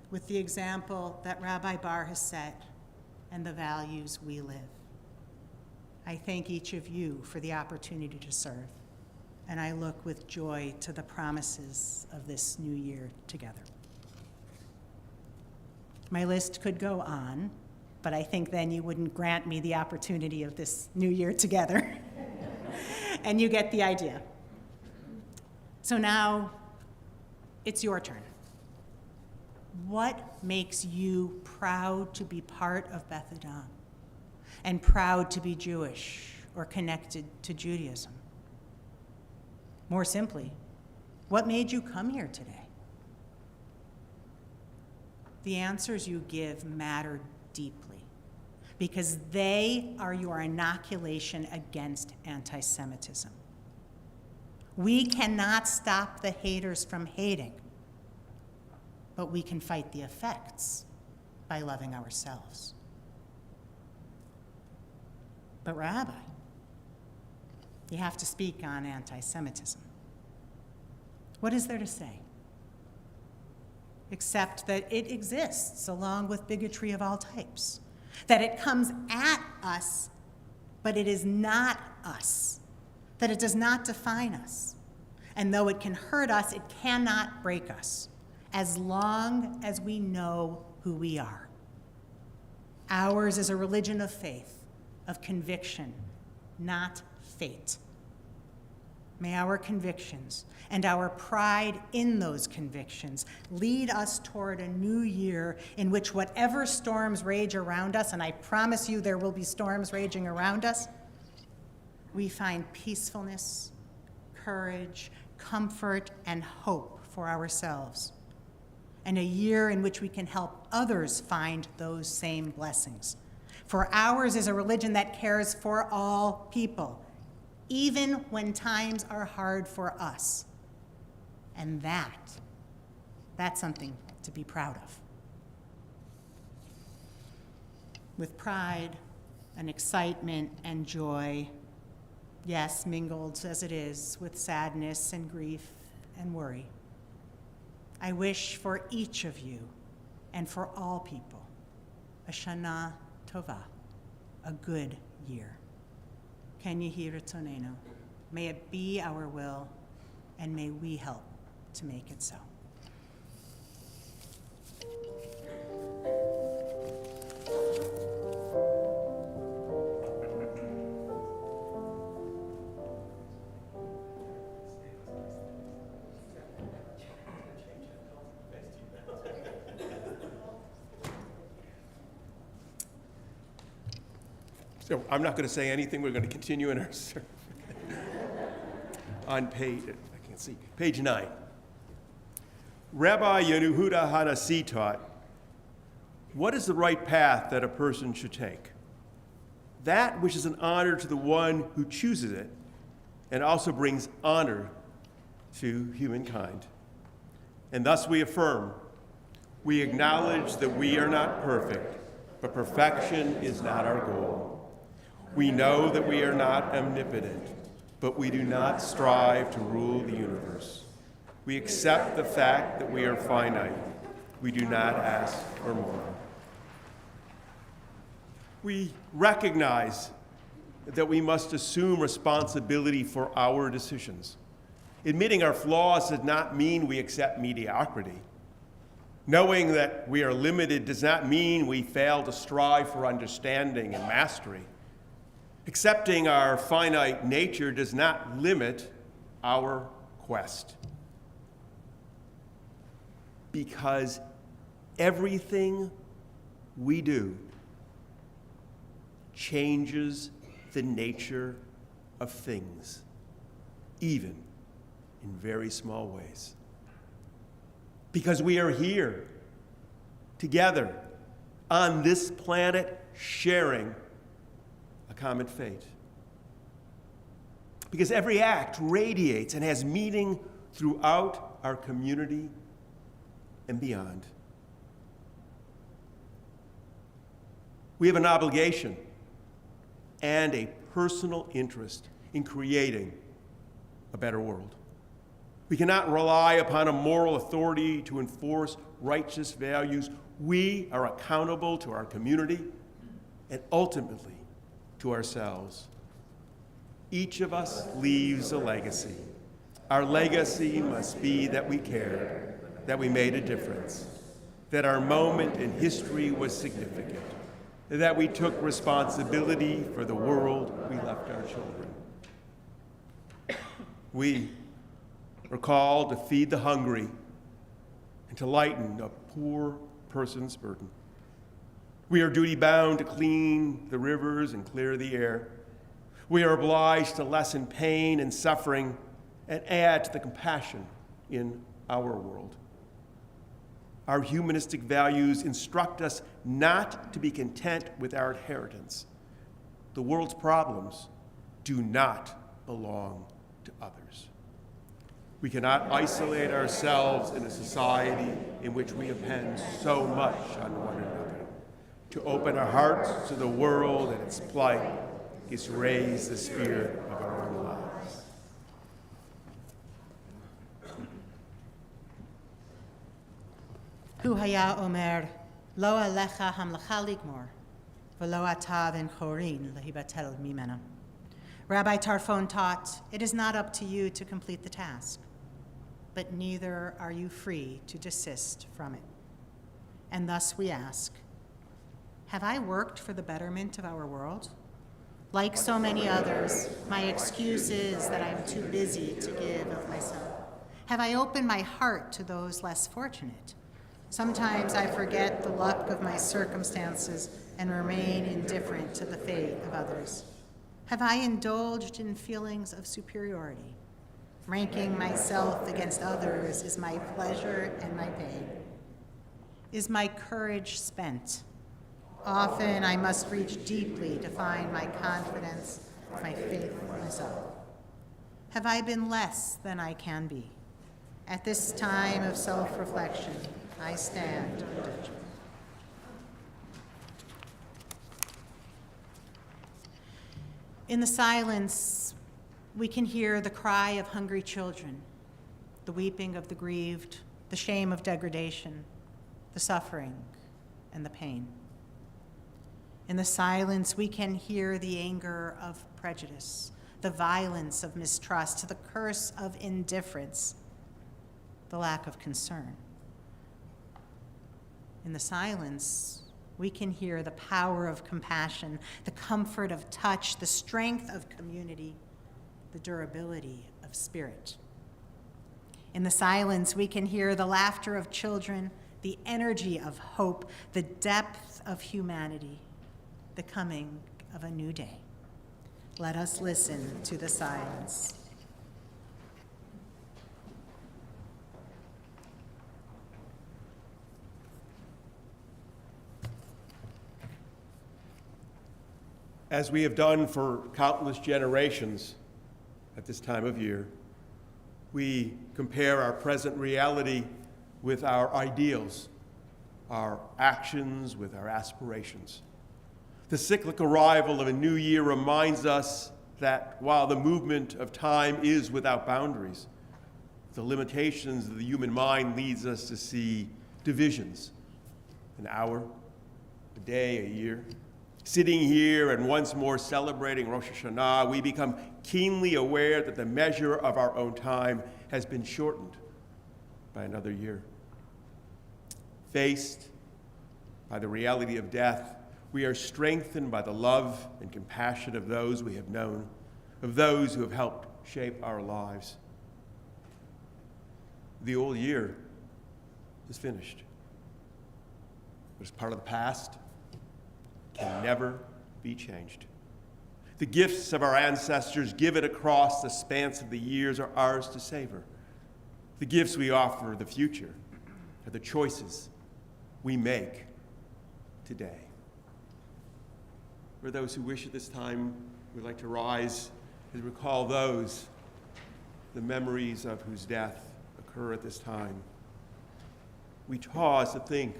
[SPEAKER 1] with the example that Rabbi Bar has set and the values we live. I thank each of you for the opportunity to serve, and I look with joy to the promises of this new year together. My list could go on, but I think then you wouldn't grant me the opportunity of this new year together. And you get the idea. So now, it's your turn. What makes you proud to be part of Beth Adam and proud to be Jewish or connected to Judaism? More simply, what made you come here today? The answers you give matter deeply because they are your inoculation against anti-Semitism. We cannot stop the haters from hating, but we can fight the effects by loving ourselves. But Rabbi, you have to speak on anti-Semitism. What is there to say? Except that it exists along with bigotry of all types, that it comes at us, but it is not us, that it does not define us. And though it can hurt us, it cannot break us, as long as we know who we are. Ours is a religion of faith, of conviction, not fate. May our convictions and our pride in those convictions lead us toward a new year in which whatever storms rage around us, and I promise you there will be storms raging around us, we find peacefulness, courage, comfort, and hope for ourselves. And a year in which we can help others find those same blessings. For ours is a religion that cares for all people, even when times are hard for us. And that's something to be proud of. With pride and excitement and joy, yes, mingled as it is with sadness and grief and worry, I wish for each of you and for all people a Shana Tova, a good year. Ken Yehi Ritzonenu. May it be our will, and may we help to make it so.
[SPEAKER 6] So I'm not going to say anything. We're going to continue in our service. On page 9. Rabbi Yehuda Hanassi taught, what is the right path that a person should take? That which is an honor to the one who chooses it, and also brings honor to humankind. And thus we affirm, we acknowledge that we are not perfect, but perfection is not our goal. We know that we are not omnipotent, but we do not strive to rule the universe. We accept the fact that we are finite. We do not ask for more. We recognize that we must assume responsibility for our decisions. Admitting our flaws does not mean we accept mediocrity. Knowing that we are limited does not mean we fail to strive for understanding and mastery. Accepting our finite nature does not limit our quest. Because everything we do changes the nature of things, even in very small ways. Because we are here together on this planet sharing a common fate. Because every act radiates and has meaning throughout our community and beyond. We have an obligation and a personal interest in creating a better world. We cannot rely upon a moral authority to enforce righteous values. We are accountable to our community and ultimately to ourselves. Each of us leaves a legacy. Our legacy must be that we cared, that we made a difference, that our moment in history was significant, that we took responsibility for the world we left our children. We are called to feed the hungry and to lighten a poor person's burden. We are duty-bound to clean the rivers and clear the air. We are obliged to lessen pain and suffering and add to the compassion in our world. Our humanistic values instruct us not to be content with our inheritance. The world's problems do not belong to others. We cannot isolate ourselves in a society in which we depend so much on one another. To open our hearts to the world and its plight is to raise the spirit of our own lives.
[SPEAKER 1] Hu haya omer, lo alecha hamlacha ligmor, v'lo ata ben chorin lehibatel mimena. Rabbi Tarfon taught, "It is not up to you to complete the task, but neither are you free to desist from it." And thus we ask, have I worked for the betterment of our world? Like so many others, my excuse is that I'm too busy to give of myself. Have I opened my heart to those less fortunate? Sometimes I forget the luck of my circumstances and remain indifferent to the fate of others. Have I indulged in feelings of superiority? Ranking myself against others is my pleasure and my pain. Is my courage spent? Often I must reach deeply to find my confidence, my faith in myself. Have I been less than I can be? At this time of self-reflection, I stand in judgment. In the silence, we can hear the cry of hungry children, the weeping of the grieved, the shame of degradation, the suffering, and the pain. In the silence, we can hear the anger of prejudice, the violence of mistrust, the curse of indifference, the lack of concern. In the silence, we can hear the power of compassion, the comfort of touch, the strength of community, the durability of spirit. In the silence, we can hear the laughter of children, the energy of hope, the depth of humanity, the coming of a new day. Let us listen to the silence.
[SPEAKER 6] As we have done for countless generations at this time of year, we compare our present reality with our ideals, our actions with our aspirations. The cyclic arrival of a new year reminds us that while the movement of time is without boundaries, the limitations of the human mind leads us to see divisions, an hour, a day, a year. Sitting here and once more celebrating Rosh Hashanah, we become keenly aware that the measure of our own time has been shortened by another year. Faced by the reality of death, we are strengthened by the love and compassion of those we have known, of those who have helped shape our lives. The old year is finished. It is part of the past, can never be changed. The gifts of our ancestors given across the span of the years are ours to savor. The gifts we offer the future are the choices we make today. For those who wish at this time, we'd like to rise and recall those, the memories of whose death occur at this time. We pause to think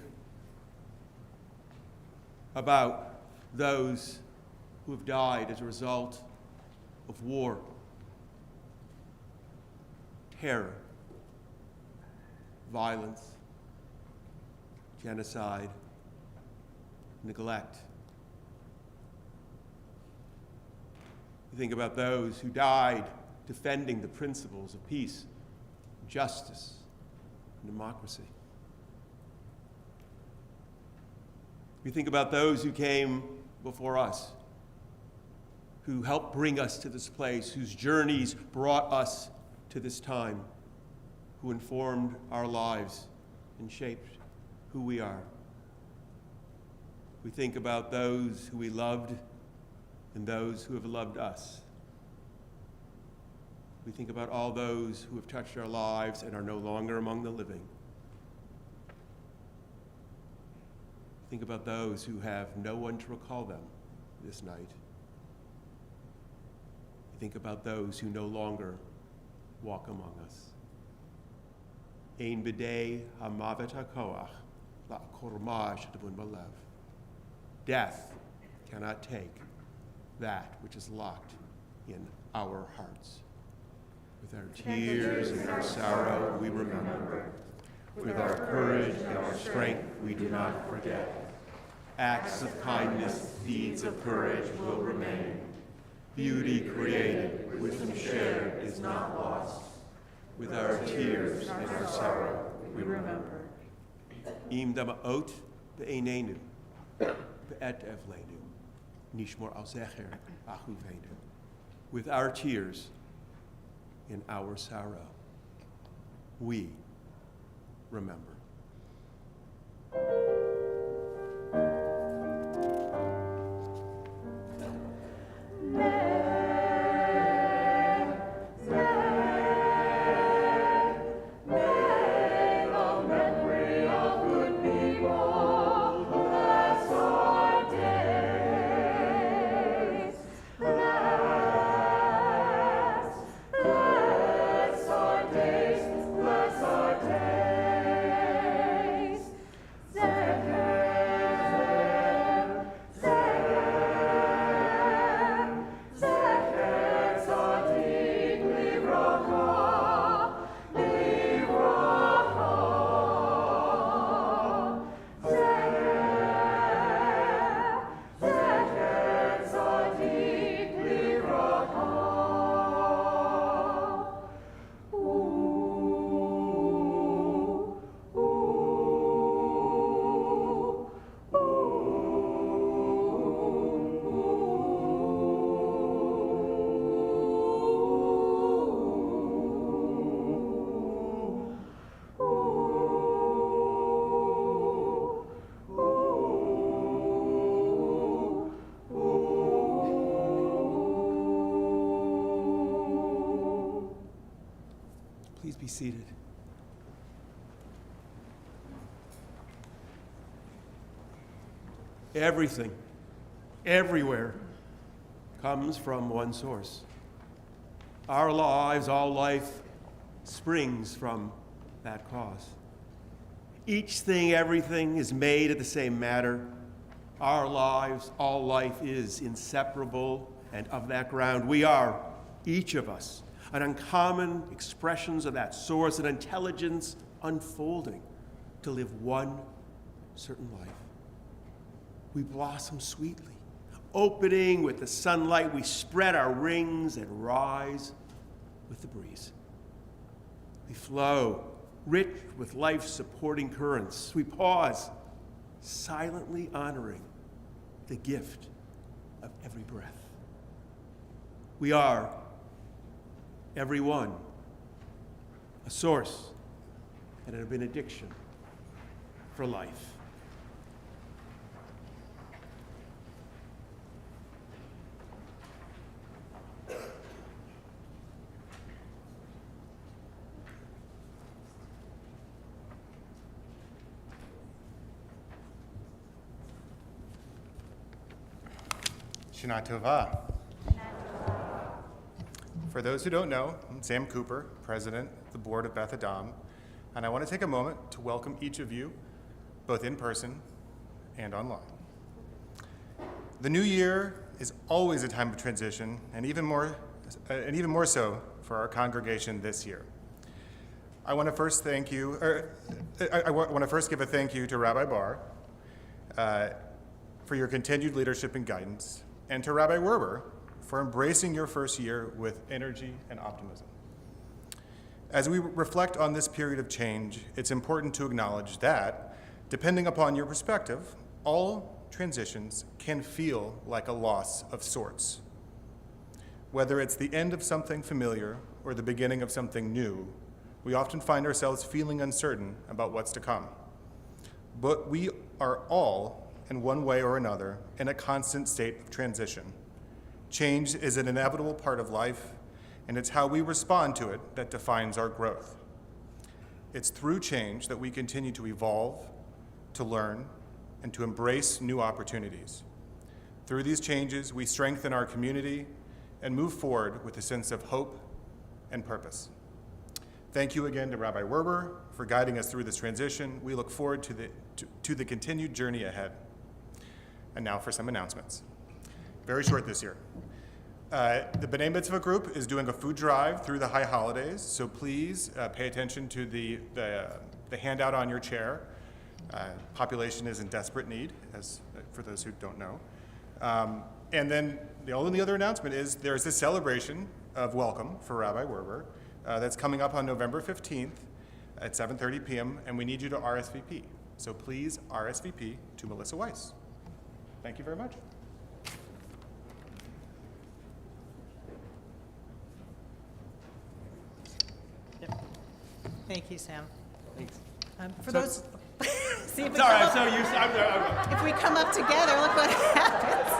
[SPEAKER 6] about those who have died as a result of war, terror, violence, genocide, neglect. We think about those who died defending the principles of peace, justice, and democracy. We think about those who came before us, who helped bring us to this place, whose journeys brought us to this time, who informed our lives and shaped who we are. We think about those who we loved and those who have loved us. We think about all those who have touched our lives and are no longer among the living. Think about those who have no one to recall them this night. Think about those who no longer walk among us. Ein b'dei hamavet hakoach la'korma sh'tavun b'lev. Death cannot take that which is locked in our hearts. With our tears and our sorrow, we remember. With our courage and our strength, we do not forget. Acts of kindness, deeds of courage will remain. Beauty created, wisdom shared is not lost. With our tears and our sorrow, we remember. Im dama'ot be'enenu, be'et evlenu, nishmor al zecher achuvenu. With our tears in our sorrow, we remember. Please be seated. Everything, everywhere, comes from one source. Our lives, all life, springs from that cause. Each thing, everything is made of the same matter. Our lives, all life is inseparable, and of that ground we are, each of us, an uncommon expressions of that source, an intelligence unfolding to live one certain life. We blossom sweetly. Opening with the sunlight, we spread our wings and rise with the breeze. We flow, rich with life's supporting currents. We pause, silently honoring the gift of every breath. We are, every one, a source and a benediction for life.
[SPEAKER 9] Shana Tova. For those who don't know, I'm Sam Cooper, President of the Board of Beth Adam, and I want to take a moment to welcome each of you, both in person and online. The new year is always a time of transition, and even more so for our congregation this year. I want to first give a thank you to Rabbi Barr for your continued leadership and guidance, and to Rabbi Werber for embracing your first year with energy and optimism. As we reflect on this period of change, it's important to acknowledge that, depending upon your perspective, all transitions can feel like a loss of sorts. Whether it's the end of something familiar or the beginning of something new, we often find ourselves feeling uncertain about what's to come. But we are all, in one way or another, in a constant state of transition. Change is an inevitable part of life, and it's how we respond to it that defines our growth. It's through change that we continue to evolve, to learn, and to embrace new opportunities. Through these changes, we strengthen our community and move forward with a sense of hope and purpose. Thank you again to Rabbi Werber for guiding us through this transition. We look forward to the continued journey ahead. And now for some announcements. Very short this year. The B'nai Mitzvah group is doing a food drive through the high holidays, so please pay attention to the handout on your chair. Population is in desperate need, as for those who don't know. And then the only other announcement is there's a celebration of welcome for Rabbi Werber that's coming up on November 15th at 7:30 p.m., and we need you to RSVP. So please RSVP to Melissa Weiss. Thank you very much.
[SPEAKER 1] Thank you, Sam.
[SPEAKER 6] Thanks.
[SPEAKER 1] For
[SPEAKER 6] So-
[SPEAKER 1] those, see if we,
[SPEAKER 6] Sorry,
[SPEAKER 1] come
[SPEAKER 6] I'm so
[SPEAKER 1] up,
[SPEAKER 6] used to, I'm
[SPEAKER 1] if we come up together, look what happens.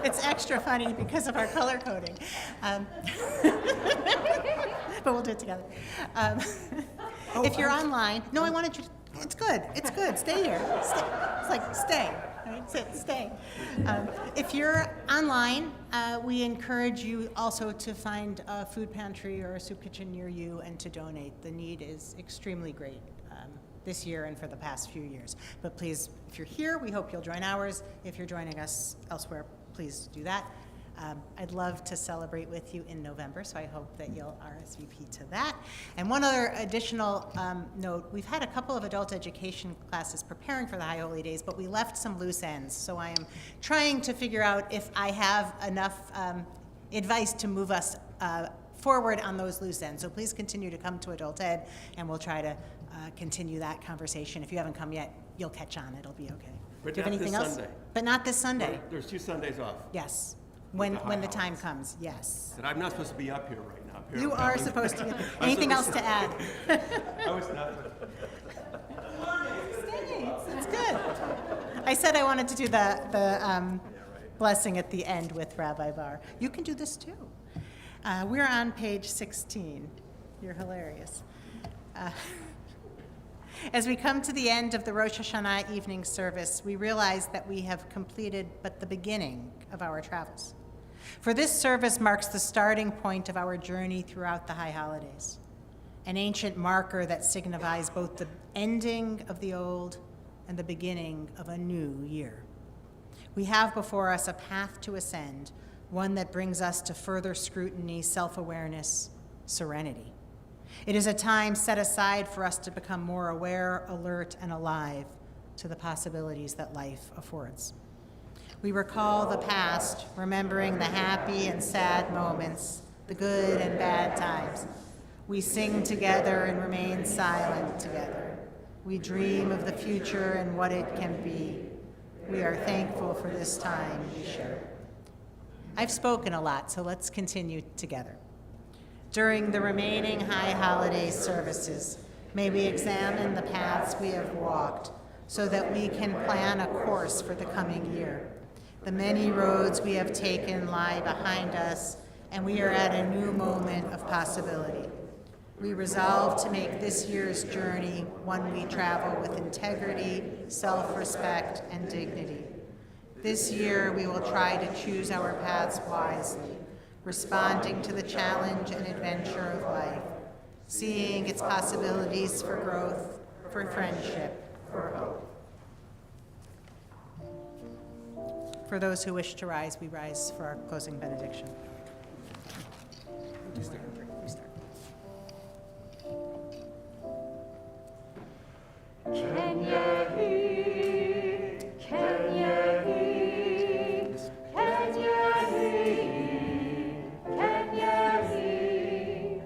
[SPEAKER 1] It's extra funny because of our color coding. But we'll do it together. If you're online, no, I wanted you to, it's good, stay here. Stay. It's like, stay, right? Sit, stay. If you're online, we encourage you also to find a food pantry or a soup kitchen near you and to donate. The need is extremely great this year and for the past few years. But please, if you're here, we hope you'll join ours. If you're joining us elsewhere, please do that. I'd love to celebrate with you in November, so I hope that you'll RSVP to that. And one other additional note, we've had a couple of adult education classes preparing for the High Holy Days, but we left some loose ends. So I am trying to figure out if I have enough advice to move us forward on those loose ends. So please continue to come to Adult Ed, and we'll try to continue that conversation. If you haven't come yet, you'll catch on. It'll be okay.
[SPEAKER 6] But
[SPEAKER 1] Do you have
[SPEAKER 6] not this
[SPEAKER 1] anything else?
[SPEAKER 6] Sunday.
[SPEAKER 1] But not this Sunday.
[SPEAKER 6] There's 2 Sundays off.
[SPEAKER 1] Yes.
[SPEAKER 6] the
[SPEAKER 1] When
[SPEAKER 6] high
[SPEAKER 1] the time
[SPEAKER 6] holidays.
[SPEAKER 1] comes, yes.
[SPEAKER 6] And I'm not supposed to be up here right now.
[SPEAKER 1] You
[SPEAKER 6] apparently.
[SPEAKER 1] are supposed to. Anything else to add?
[SPEAKER 6] I was not.
[SPEAKER 1] Stay. It's good. I said I wanted to do the blessing at the end with Rabbi Bar. You can do this too. We're on page 16. You're hilarious. As we come to the end of the Rosh Hashanah evening service, we realize that we have completed but the beginning of our travels. For this service marks the starting point of our journey throughout the high holidays, an ancient marker that signifies both the ending of the old and the beginning of a new year. We have before us a path to ascend, one that brings us to further scrutiny, self-awareness, serenity. It is a time set aside for us to become more aware, alert, and alive to the possibilities that life affords. We recall the past, remembering the happy and sad moments, the good and bad times. We sing together and remain silent together. We dream of the future and what it can be. We are thankful for this time we share. I've spoken a lot, so let's continue together. During the remaining high holiday services, may we examine the paths we have walked so that we can plan a course for the coming year. The many roads we have taken lie behind us, and we are at a new moment of possibility. We resolve to make this year's journey one we travel with integrity, self-respect, and dignity. This year, we will try to choose our paths wisely, responding to the challenge and adventure of life, seeing its possibilities for growth, for friendship, for hope. For those who wish to rise, we rise for our closing benediction. You start.
[SPEAKER 7] Can you hear? Can you hear? Can you hear? Can you hear?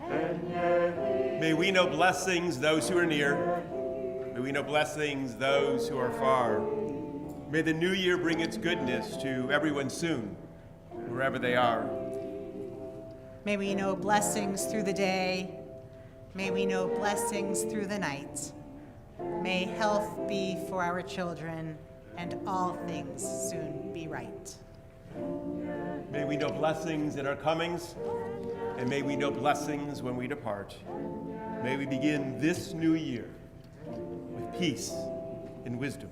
[SPEAKER 7] Can you hear?
[SPEAKER 6] May we know blessings those who are near. May we know blessings those who are far. May the new year bring its goodness to everyone soon, wherever they are.
[SPEAKER 1] May we know blessings through the day. May we know blessings through the night. May health be for our children, and all things soon be right.
[SPEAKER 6] May we know blessings in our comings, and may we know blessings when we depart. May we begin this new year with peace and wisdom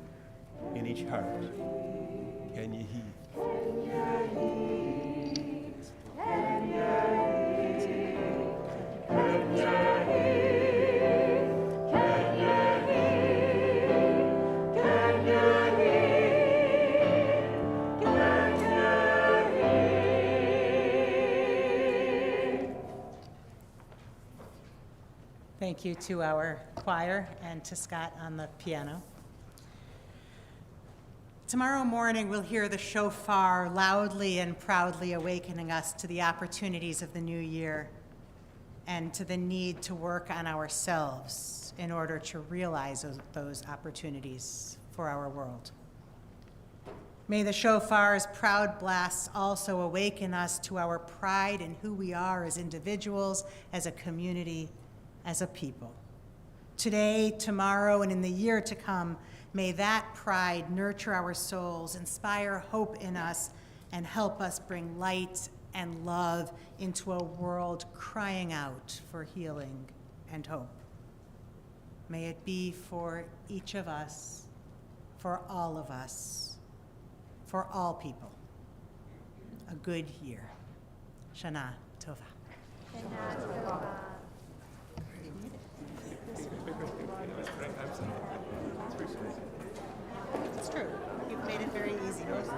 [SPEAKER 6] in each heart. Can you heed?
[SPEAKER 1] Thank you to our choir and to Scott on the piano. Tomorrow morning, we'll hear the shofar loudly and proudly awakening us to the opportunities of the new year and to the need to work on ourselves in order to realize those opportunities for our world. May the shofar's proud blasts also awaken us to our pride in who we are as individuals, as a community, as a people. Today, tomorrow, and in the year to come, may that pride nurture our souls, inspire hope in us, and help us bring light and love into a world crying out for healing and hope. May it be for each of us, for all of us, for all people, a good year. Shana Tova. It's true. You've made it very easy. Most